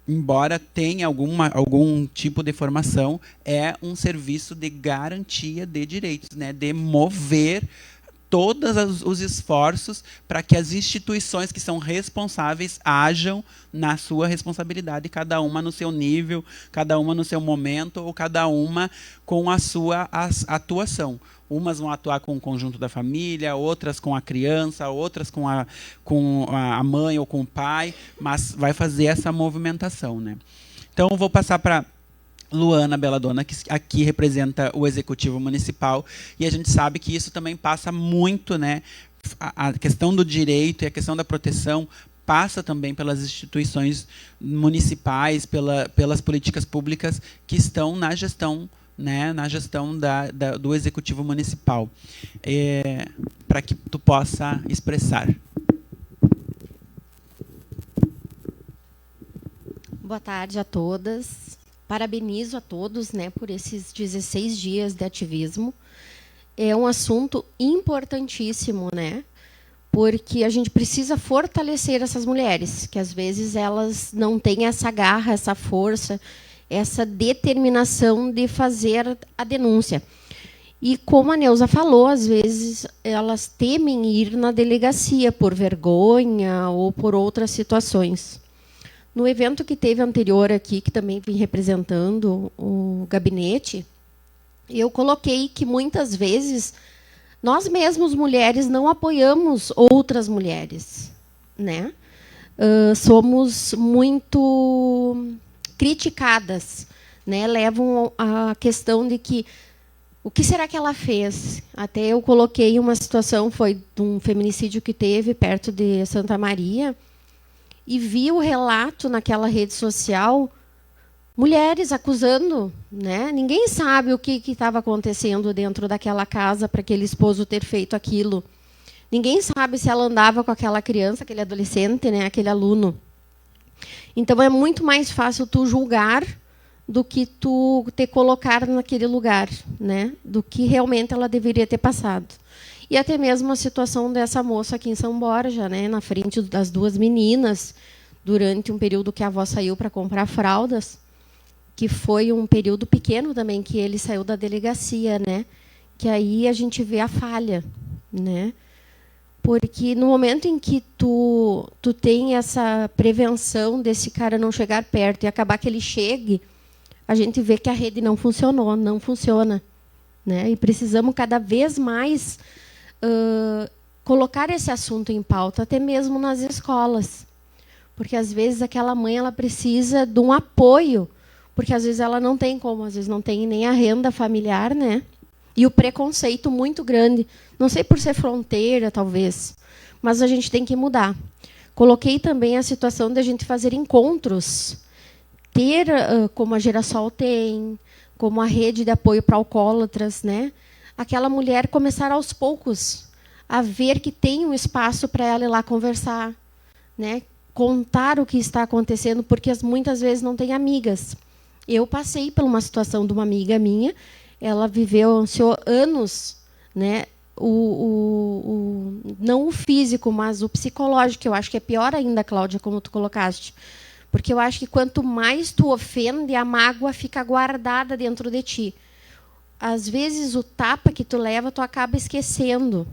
Embora tenha algum tipo de formação, é um serviço de garantia de direitos, né? De mover todos os esforços para que as instituições que são responsáveis hajam na sua responsabilidade, cada uma no seu nível, cada uma no seu momento, ou cada uma com a sua atuação. Umas vão atuar com o conjunto da família, outras com a criança, outras com a mãe ou com o pai, mas vai fazer essa movimentação, né? Então, eu vou passar para Luana Belladonna, que aqui representa o Executivo Municipal, e a gente sabe que isso também passa muito, né? A questão do direito e a questão da proteção passa também pelas instituições municipais, pelas políticas públicas que estão na gestão, né? Na gestão do Executivo Municipal. Para que tu possa expressar. Boa tarde a todas. Parabenizo a todos, né, por esses 16 dias de ativismo. É um assunto importantíssimo, né, porque a gente precisa fortalecer essas mulheres, que às vezes elas não têm essa garra, essa força, essa determinação de fazer a denúncia. E como a Neuza falou, às vezes elas temem ir na delegacia por vergonha ou por outras situações. No evento que teve anterior aqui, que também vim representando o gabinete, eu coloquei que muitas vezes nós mesmos, mulheres, não apoiamos outras mulheres, né? Somos muito criticadas, né? Levam a questão de que o que será que ela fez? Até eu coloquei uma situação, foi de um feminicídio que teve perto de Santa Maria, e vi o relato naquela rede social, mulheres acusando, né? Ninguém sabe o que estava acontecendo dentro daquela casa para aquele esposo ter feito aquilo. Ninguém sabe se ela andava com aquela criança, aquele adolescente, né? Aquele aluno. Então, é muito mais fácil tu julgar do que tu te colocar naquele lugar, né? Do que realmente ela deveria ter passado. E até mesmo a situação dessa moça aqui em São Borja, né, na frente das duas meninas, durante um período que a avó saiu para comprar fraldas, que foi um período pequeno também, que ele saiu da delegacia, né? Que aí a gente vê a falha, né? Porque no momento em que tu tem essa prevenção desse cara não chegar perto e acabar que ele chegue, a gente vê que a rede não funcionou, não funciona, né? E precisamos cada vez mais colocar esse assunto em pauta, até mesmo nas escolas. Porque, às vezes, aquela mãe ela precisa de um apoio, porque, às vezes, ela não tem como, às vezes, não tem nem a renda familiar, né? E o preconceito muito grande. Não sei por ser fronteira, talvez, mas a gente tem que mudar. Coloquei também a situação de a gente fazer encontros, ter, como a Gerassol tem, como a rede de apoio para alcoólatras, né? Aquela mulher começar aos poucos a ver que tem um espaço para ela ir lá conversar, né? Contar o que está acontecendo, porque muitas vezes não tem amigas. Eu passei por uma situação de uma amiga minha, ela viveu anos, né? Não o físico, mas o psicológico, que eu acho que é pior ainda, Cláudia, como tu colocaste. Porque eu acho que quanto mais tu ofende, a mágoa fica guardada dentro de ti. Às vezes, o tapa que tu leva, tu acaba esquecendo,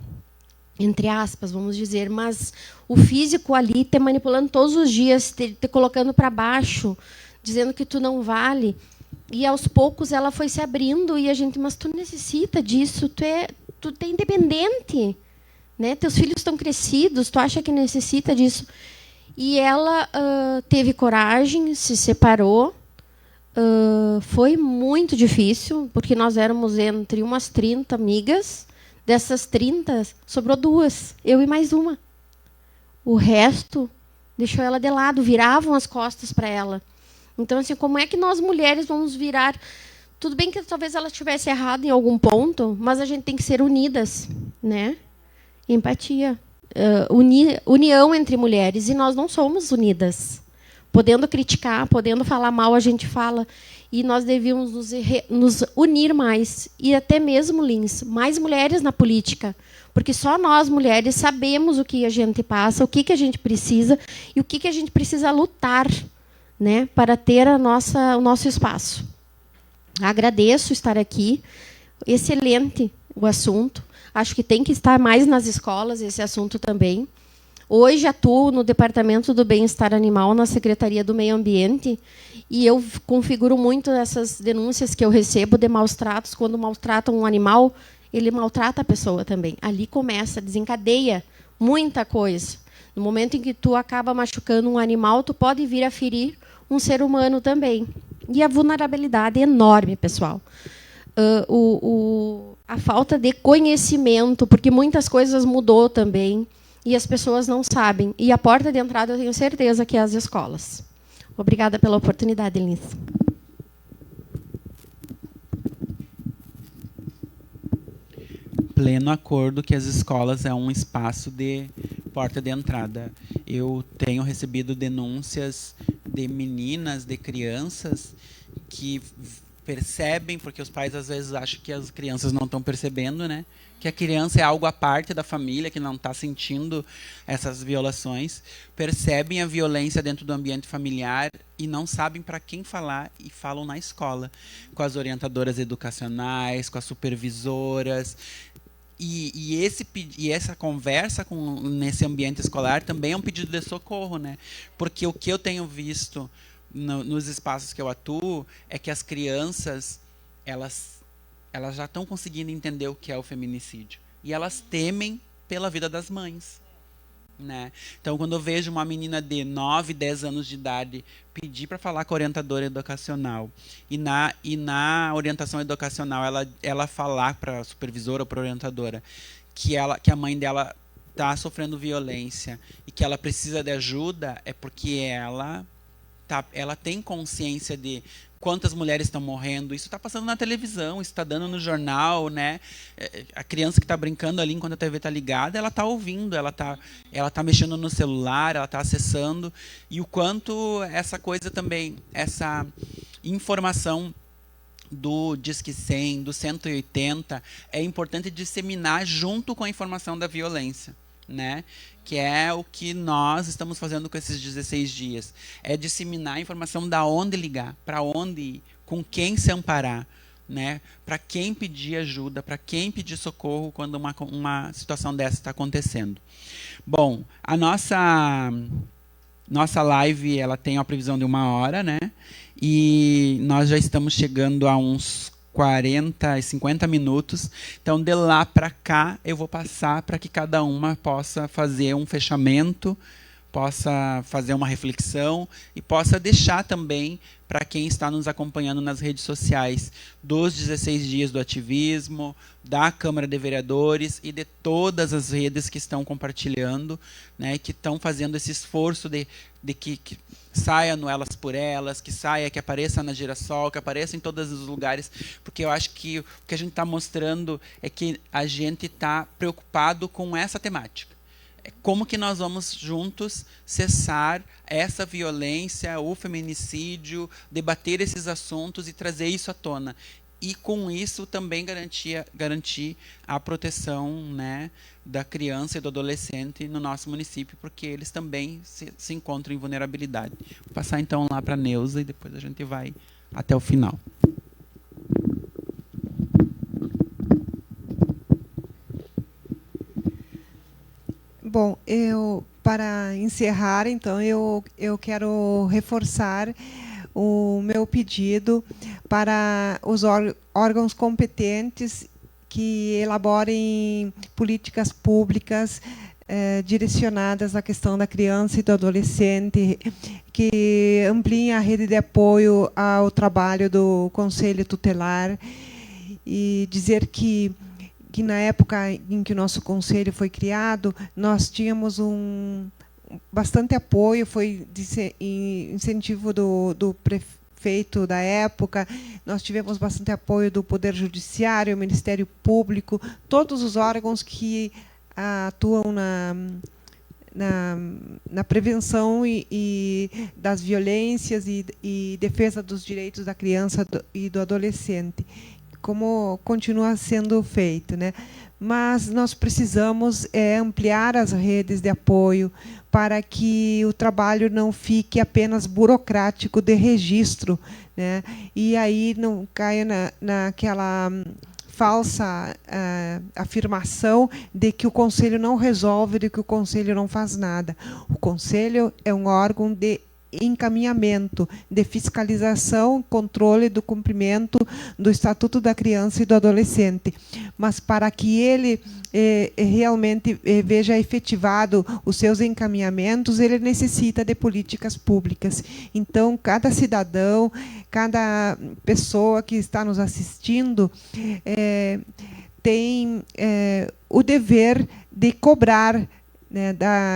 entre aspas, vamos dizer, mas o físico ali te manipulando todos os dias, te colocando para baixo, dizendo que tu não vale. E, aos poucos, ela foi se abrindo e a gente, mas tu necessita disso, tu é independente, né? Teus filhos estão crescidos, tu acha que necessita disso. E ela teve coragem, se separou. Foi muito difícil, porque nós éramos entre umas 30 amigas. Dessas 30, sobrou 2, eu e mais uma. O resto deixou ela de lado, viravam as costas para ela. Então, assim, como é que nós mulheres vamos virar Tudo bem que talvez ela estivesse errada em algum ponto, mas a gente tem que ser unidas, né? Empatia. União entre mulheres, e nós não somos unidas. Podendo criticar, podendo falar mal, a gente fala. E nós devíamos nos unir mais. E até mesmo, Lins, mais mulheres na política. Porque só nós, mulheres, sabemos o que a gente passa, o que a gente precisa e o que a gente precisa lutar, né, para ter o nosso espaço. Agradeço estar aqui. Excelente o assunto. Acho que tem que estar mais nas escolas esse assunto também. Hoje atuo no Departamento do Bem-Estar Animal, na Secretaria do Meio Ambiente, e eu configuro muito essas denúncias que eu recebo de maus tratos. Quando maltratam um animal, ele maltrata a pessoa também. Ali começa, desencadeia muita coisa. No momento em que tu acaba machucando um animal, tu pode vir a ferir um ser humano também. E a vulnerabilidade é enorme, pessoal. A falta de conhecimento, porque muitas coisas mudou também, e as pessoas não sabem. E a porta de entrada, eu tenho certeza que é as escolas. Obrigada pela oportunidade, Lins. Pleno acordo que as escolas é um espaço de porta de entrada. Eu tenho recebido denúncias de meninas, de crianças que percebem, porque os pais às vezes acham que as crianças não estão percebendo, né? Que a criança é algo à parte da família, que não está sentindo essas violações, percebem a violência dentro do ambiente familiar e não sabem para quem falar e falam na escola, com as orientadoras educacionais, com as supervisoras. E essa conversa nesse ambiente escolar também é um pedido de socorro, né? Porque o que eu tenho visto nos espaços que eu atuo é que as crianças elas já estão conseguindo entender o que é o feminicídio e elas temem pela vida das mães, né? Então, quando eu vejo uma menina de 9, 10 anos de idade pedir para falar com a orientadora educacional e na orientação educacional ela falar para a supervisora ou para a orientadora que a mãe dela está sofrendo violência e que ela precisa de ajuda, é porque ela tem consciência de quantas mulheres estão morrendo. Isso está passando na televisão, isso está dando no jornal, né? A criança que está brincando ali enquanto a TV está ligada, ela está ouvindo, ela tá mexendo no celular, ela está acessando. E o quanto essa coisa também, essa informação do Disque 100, do 180, é importante disseminar junto com a informação da violência, né? Que é o que nós estamos fazendo com esses 16 dias. É disseminar a informação da onde ligar, para onde ir, com quem se amparar, né? Para quem pedir ajuda, para quem pedir socorro quando uma situação dessa está acontecendo. Bom, a nossa live ela tem uma previsão de 1 hora, né? E nós já estamos chegando a uns 40 e 50 minutos. Então, de lá para cá, eu vou passar para que cada uma possa fazer um fechamento, possa fazer uma reflexão e possa deixar também para quem está nos acompanhando nas redes sociais dos 16 dias do ativismo, da Câmara de Vereadores e de todas as redes que estão compartilhando, né, que estão fazendo esse esforço de que saia no Elas por Elas, que saia, que apareça na Girassol, que apareça em todos os lugares, porque eu acho que o que a gente está mostrando é que a gente está preocupado com essa temática. Como que nós vamos juntos cessar essa violência, o feminicídio, debater esses assuntos e trazer isso à tona. E, com isso, também garantir a proteção, né, da criança e do adolescente no nosso município, porque eles também se encontram em vulnerabilidade. Vou passar, então, lá para a Neuza e depois a gente vai até o final. Bom, para encerrar, então, eu quero reforçar o meu pedido para os órgãos competentes que elaborem políticas públicas direcionadas à questão da criança e do adolescente, que ampliem a rede de apoio ao trabalho do Conselho Tutelar, e dizer que na época em que o nosso conselho foi criado, nós tínhamos bastante apoio, foi incentivo do prefeito da época, nós tivemos bastante apoio do Poder Judiciário, Ministério Público, todos os órgãos que atuam na prevenção e das violências e defesa dos direitos da criança e do adolescente, como continua sendo feito, né? Mas nós precisamos ampliar as redes de apoio para que o trabalho não fique apenas burocrático de registro, né? E aí não caia naquela falsa afirmação de que o Conselho não resolve, de que o Conselho não faz nada. O Conselho é um órgão de encaminhamento, de fiscalização, controle do cumprimento do Estatuto da Criança e do Adolescente. Mas para que ele realmente veja efetivado os seus encaminhamentos, ele necessita de políticas públicas. Então, cada cidadão, cada pessoa que está nos assistindo tem o dever de cobrar, né,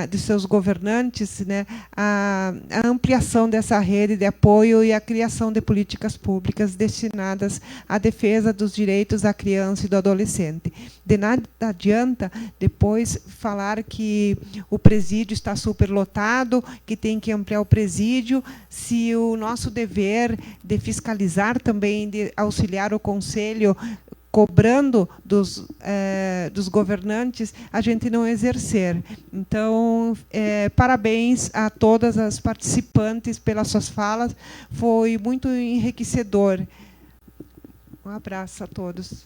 dos seus governantes, né, a ampliação dessa rede de apoio e a criação de políticas públicas destinadas à defesa dos direitos da criança e do adolescente. De nada adianta depois falar que o presídio está superlotado, que tem que ampliar o presídio, se o nosso dever de fiscalizar também, de auxiliar o Conselho, cobrando dos governantes, a gente não exercer. Então, parabéns a todas as participantes pelas suas falas, foi muito enriquecedor. Um abraço a todos.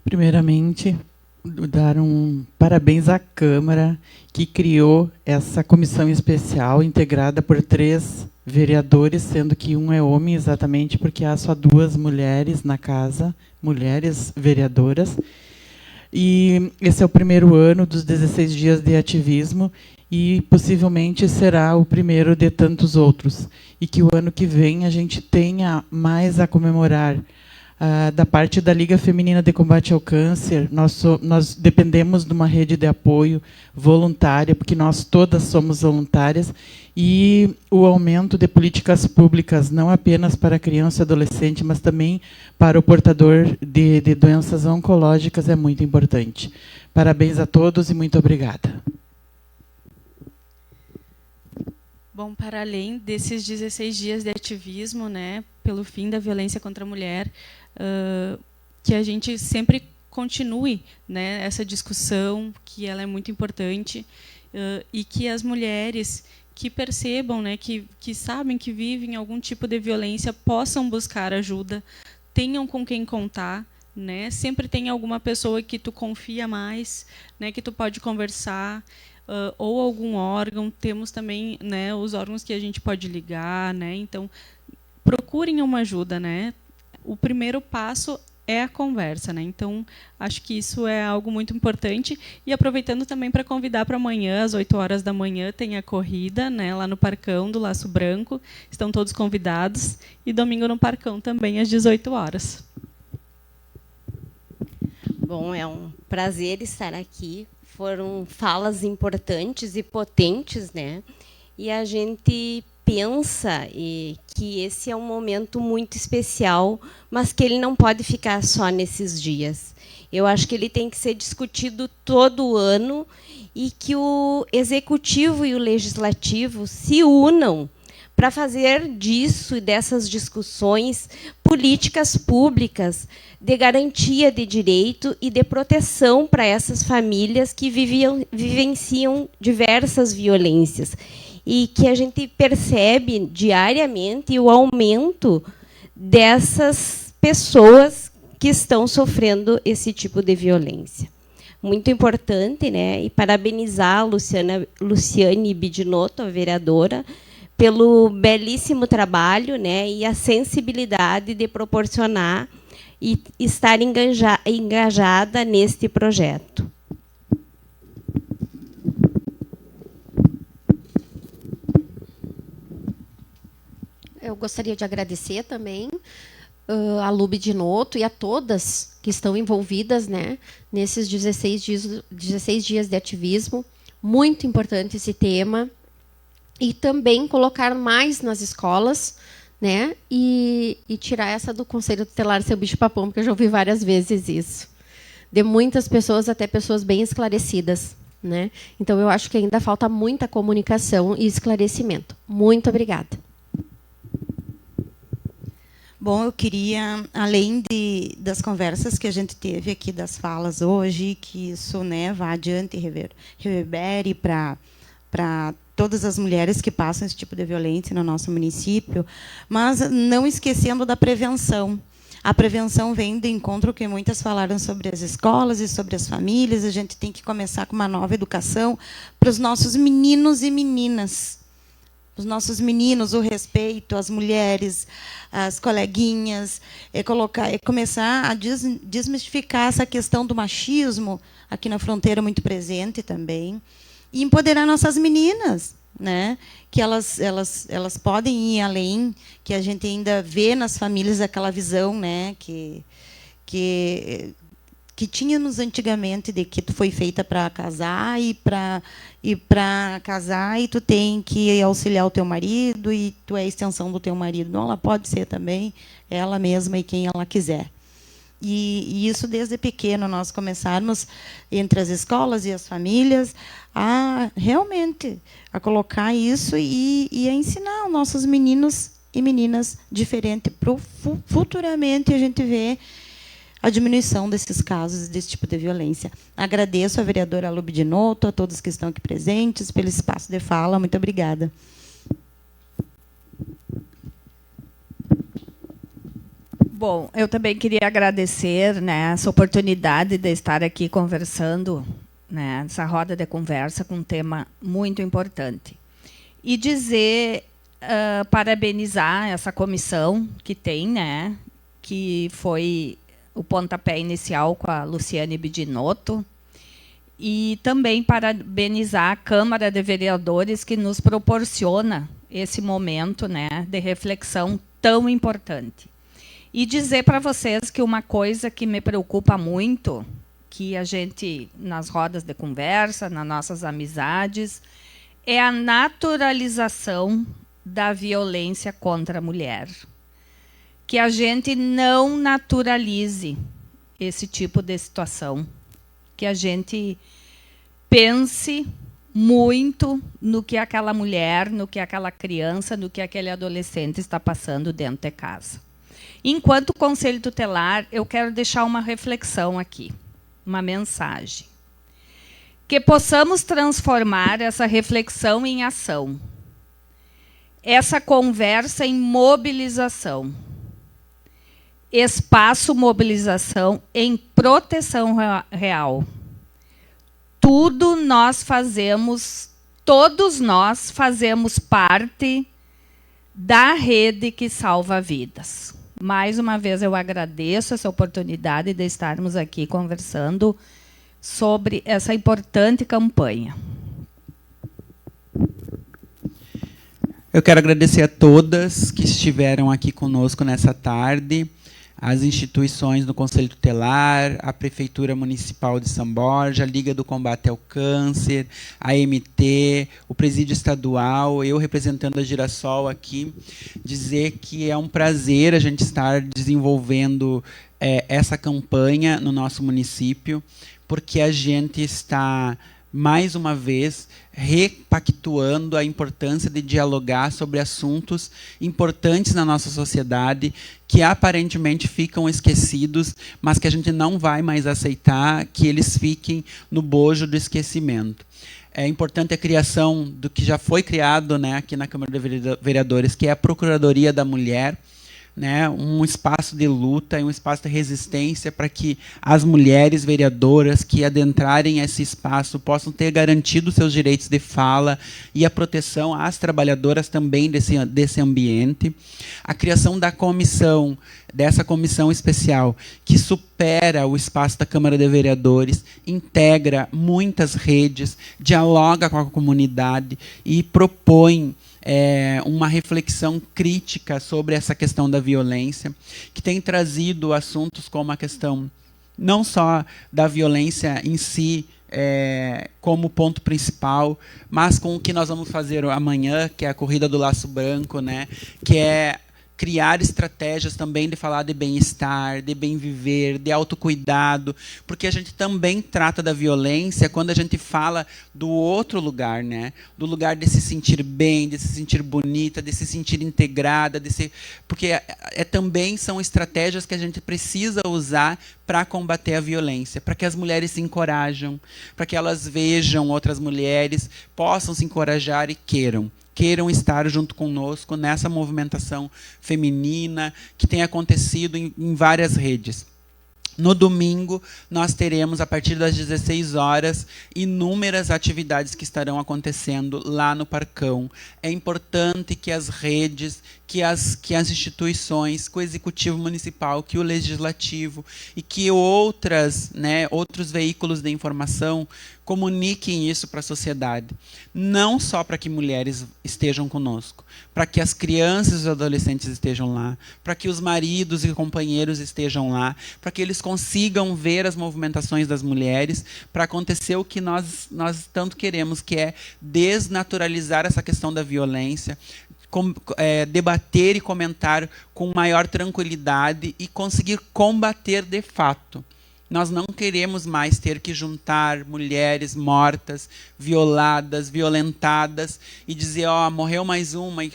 Primeiramente, dar parabéns à Câmara, que criou essa comissão especial, integrada por 3 vereadores, sendo que um é homem, exatamente porque há só 2 mulheres na casa, mulheres vereadoras. E esse é o primeiro ano dos 16 dias de ativismo e possivelmente será o primeiro de tantos outros. E que o ano que vem a gente tenha mais a comemorar. Da parte da Liga Feminina de Combate ao Câncer, nós dependemos de uma rede de apoio voluntária, porque nós todas somos voluntárias, e o aumento de políticas públicas, não apenas para criança e adolescente, mas também para o portador de doenças oncológicas, é muito importante. Parabéns a todos e muito obrigada. Bom, para além desses 16 dias de ativismo, né, pelo fim da violência contra a mulher, que a gente sempre continue, né, essa discussão, que ela é muito importante, e que as mulheres que percebam, né, que sabem que vivem algum tipo de violência, possam buscar ajuda, tenham com quem contar, né, sempre tem alguma pessoa que tu confia mais, né, que tu pode conversar, ou algum órgão. Temos também, né, os órgãos que a gente pode ligar, né, então procurem uma ajuda, né. O primeiro passo é a conversa, né? Então, acho que isso é algo muito importante. E aproveitando também para convidar para amanhã, às 8 horas da manhã, tem a corrida, né, lá no Parcão do Laço Branco. Estão todos convidados. E domingo no Parcão também, às 18 horas. Bom, é um prazer estar aqui. Foram falas importantes e potentes, né? E a gente pensa que esse é um momento muito especial, mas que ele não pode ficar só nesses dias. Eu acho que ele tem que ser discutido todo ano e que o executivo e o legislativo se unam para fazer disso e dessas discussões políticas públicas de garantia de direito e de proteção para essas famílias que vivenciam diversas violências. E que a gente percebe diariamente o aumento dessas pessoas que estão sofrendo esse tipo de violência. Muito importante, né? E parabenizar a Luciane Bidinotto, a vereadora, pelo belíssimo trabalho, né? E a sensibilidade de proporcionar e estar engajada neste projeto. Eu gostaria de agradecer também a Lu Bidinotto e a todas que estão envolvidas, né, nesses 16 dias de ativismo. Muito importante esse tema. e também colocar mais nas escolas, né? E tirar essa do Conselho Tutelar ser o bicho-papão, porque eu já ouvi várias vezes isso. De muitas pessoas, até pessoas bem esclarecidas, né? Então, eu acho que ainda falta muita comunicação e esclarecimento. Muito obrigada. Bom, eu queria, além das conversas que a gente teve aqui, das falas hoje, que isso, né, vá adiante e reverbere para todas as mulheres que passam esse tipo de violência no nosso município, mas não esquecendo da prevenção. A prevenção vem do encontro que muitas falaram sobre as escolas e sobre as famílias. A gente tem que começar com uma nova educação para os nossos meninos e meninas. Os nossos meninos, o respeito, as mulheres, as coleguinhas, começar a desmistificar essa questão do machismo, aqui na fronteira muito presente também, e empoderar nossas meninas, né? Que elas podem ir além, que a gente ainda vê nas famílias aquela visão, né? Que tínhamos antigamente, de que tu foi feita para casar e para casar e tu tem que auxiliar o teu marido e tu é a extensão do teu marido. Não, ela pode ser também ela mesma e quem ela quiser. E isso desde pequeno nós começarmos entre as escolas e as famílias a realmente a colocar isso e a ensinar os nossos meninos e meninas diferente para futuramente a gente ver a diminuição desses casos, desse tipo de violência. Agradeço à vereadora Lube de Noto, a todos que estão aqui presentes, pelo espaço de fala. Muito obrigada. Bom, eu também queria agradecer, né, essa oportunidade de estar aqui conversando, né, essa roda de conversa com um tema muito importante. E dizer, parabenizar essa comissão que tem, né, que foi o pontapé inicial com a Luciane Bidinotto, e também parabenizar a Câmara de Vereadores que nos proporciona esse momento, né, de reflexão tão importante. E dizer para vocês que uma coisa que me preocupa muito, que a gente, nas rodas de conversa, nas nossas amizades, é a naturalização da violência contra a mulher. Que a gente não naturalize esse tipo de situação, que a gente pense muito no que aquela mulher, no que aquela criança, no que aquele adolescente está passando dentro de casa. Enquanto Conselho Tutelar, eu quero deixar uma reflexão aqui, uma mensagem. Que possamos transformar essa reflexão em ação, essa conversa em mobilização, espaço mobilização em proteção real. Tudo nós fazemos, todos nós fazemos parte da rede que salva vidas. Mais uma vez eu agradeço essa oportunidade de estarmos aqui conversando sobre essa importante campanha. Eu quero agradecer a todas que estiveram aqui conosco nessa tarde, as instituições do Conselho Tutelar, a Prefeitura Municipal de São Borja, a Liga do Combate ao Câncer, a MT, o Presídio Estadual, eu representando a Girassol aqui, dizer que é um prazer a gente estar desenvolvendo essa campanha no nosso município, porque a gente está, mais uma vez, repactuando a importância de dialogar sobre assuntos importantes na nossa sociedade, que aparentemente ficam esquecidos, mas que a gente não vai mais aceitar que eles fiquem no bojo do esquecimento. É importante a criação do que já foi criado, né, aqui na Câmara de Vereadores, que é a Procuradoria da Mulher, né, um espaço de luta e um espaço de resistência para que as mulheres vereadoras que adentrarem esse espaço possam ter garantido seus direitos de fala e a proteção às trabalhadoras também desse ambiente. A criação da comissão, dessa comissão especial, que supera o espaço da Câmara de Vereadores, integra muitas redes, dialoga com a comunidade e propõe uma reflexão crítica sobre essa questão da violência, que tem trazido assuntos como a questão não só da violência em si, como ponto principal, mas com o que nós vamos fazer amanhã, que é a Corrida do Laço Branco, né, que é criar estratégias também de falar de bem-estar, de bem viver, de autocuidado, porque a gente também trata da violência quando a gente fala do outro lugar, né? Do lugar de se sentir bem, de se sentir bonita, de se sentir integrada, porque também são estratégias que a gente precisa usar para combater a violência, para que as mulheres se encorajam, para que elas vejam outras mulheres, possam se encorajar e queiram estar junto conosco nessa movimentação feminina que tem acontecido em várias redes. No domingo, nós teremos, a partir das 16 horas, inúmeras atividades que estarão acontecendo lá no Parcão. É importante que as redes, que as instituições, que o Executivo Municipal, que o Legislativo e que outros veículos de informação comuniquem isso para a sociedade. Não só para que mulheres estejam conosco, para que as crianças e os adolescentes estejam lá, para que os maridos e companheiros estejam lá, para que eles consigam ver as movimentações das mulheres, para acontecer o que nós tanto queremos, que é desnaturalizar essa questão da violência, debater e comentar com maior tranquilidade e conseguir combater de fato. Nós não queremos mais ter que juntar mulheres mortas, violadas, violentadas e dizer, morreu mais uma, e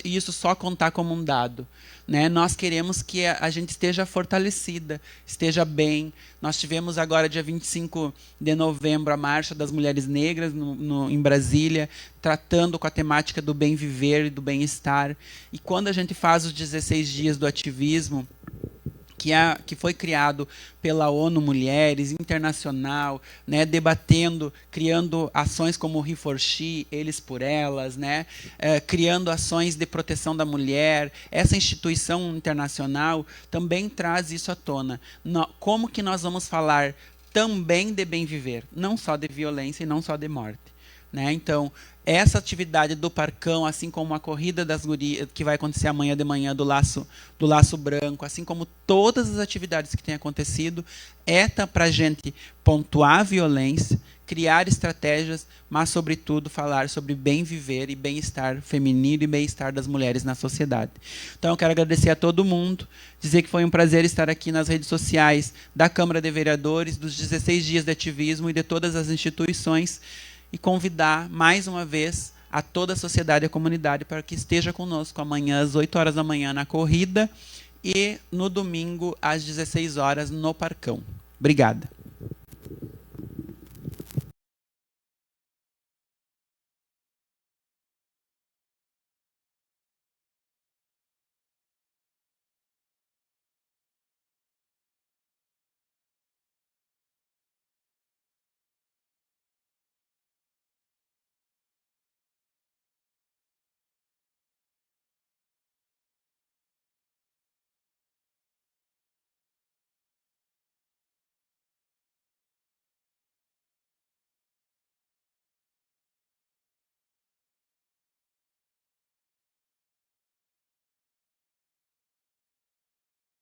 isso só contar como um dado. Né? Nós queremos que a gente esteja fortalecida, esteja bem. Nós tivemos agora, dia 25 de novembro, a Marcha das Mulheres Negras em Brasília, tratando com a temática do bem viver e do bem-estar. E quando a gente faz os 16 dias do ativismo, que foi criado pela ONU Mulheres, internacional, né, debatendo, criando ações como o He for She, Eles por Elas, né, criando ações de proteção da mulher. Essa instituição internacional também traz isso à tona. Como que nós vamos falar também de bem viver, não só de violência e não só de morte. Né? Então, essa atividade do Parcão, assim como a Corrida das Gurias, que vai acontecer amanhã de manhã do Laço Branco, assim como todas as atividades que têm acontecido, para a gente pontuar a violência, criar estratégias, mas, sobretudo, falar sobre bem viver e bem-estar feminino e bem-estar das mulheres na sociedade. Então, eu quero agradecer a todo mundo, dizer que foi um prazer estar aqui nas redes sociais da Câmara de Vereadores, dos 16 dias de ativismo e de todas as instituições, e convidar, mais uma vez, a toda a sociedade e a comunidade para que esteja conosco amanhã, às 8 horas da manhã, na corrida, e no domingo, às 16 horas, no Parcão. Obrigada.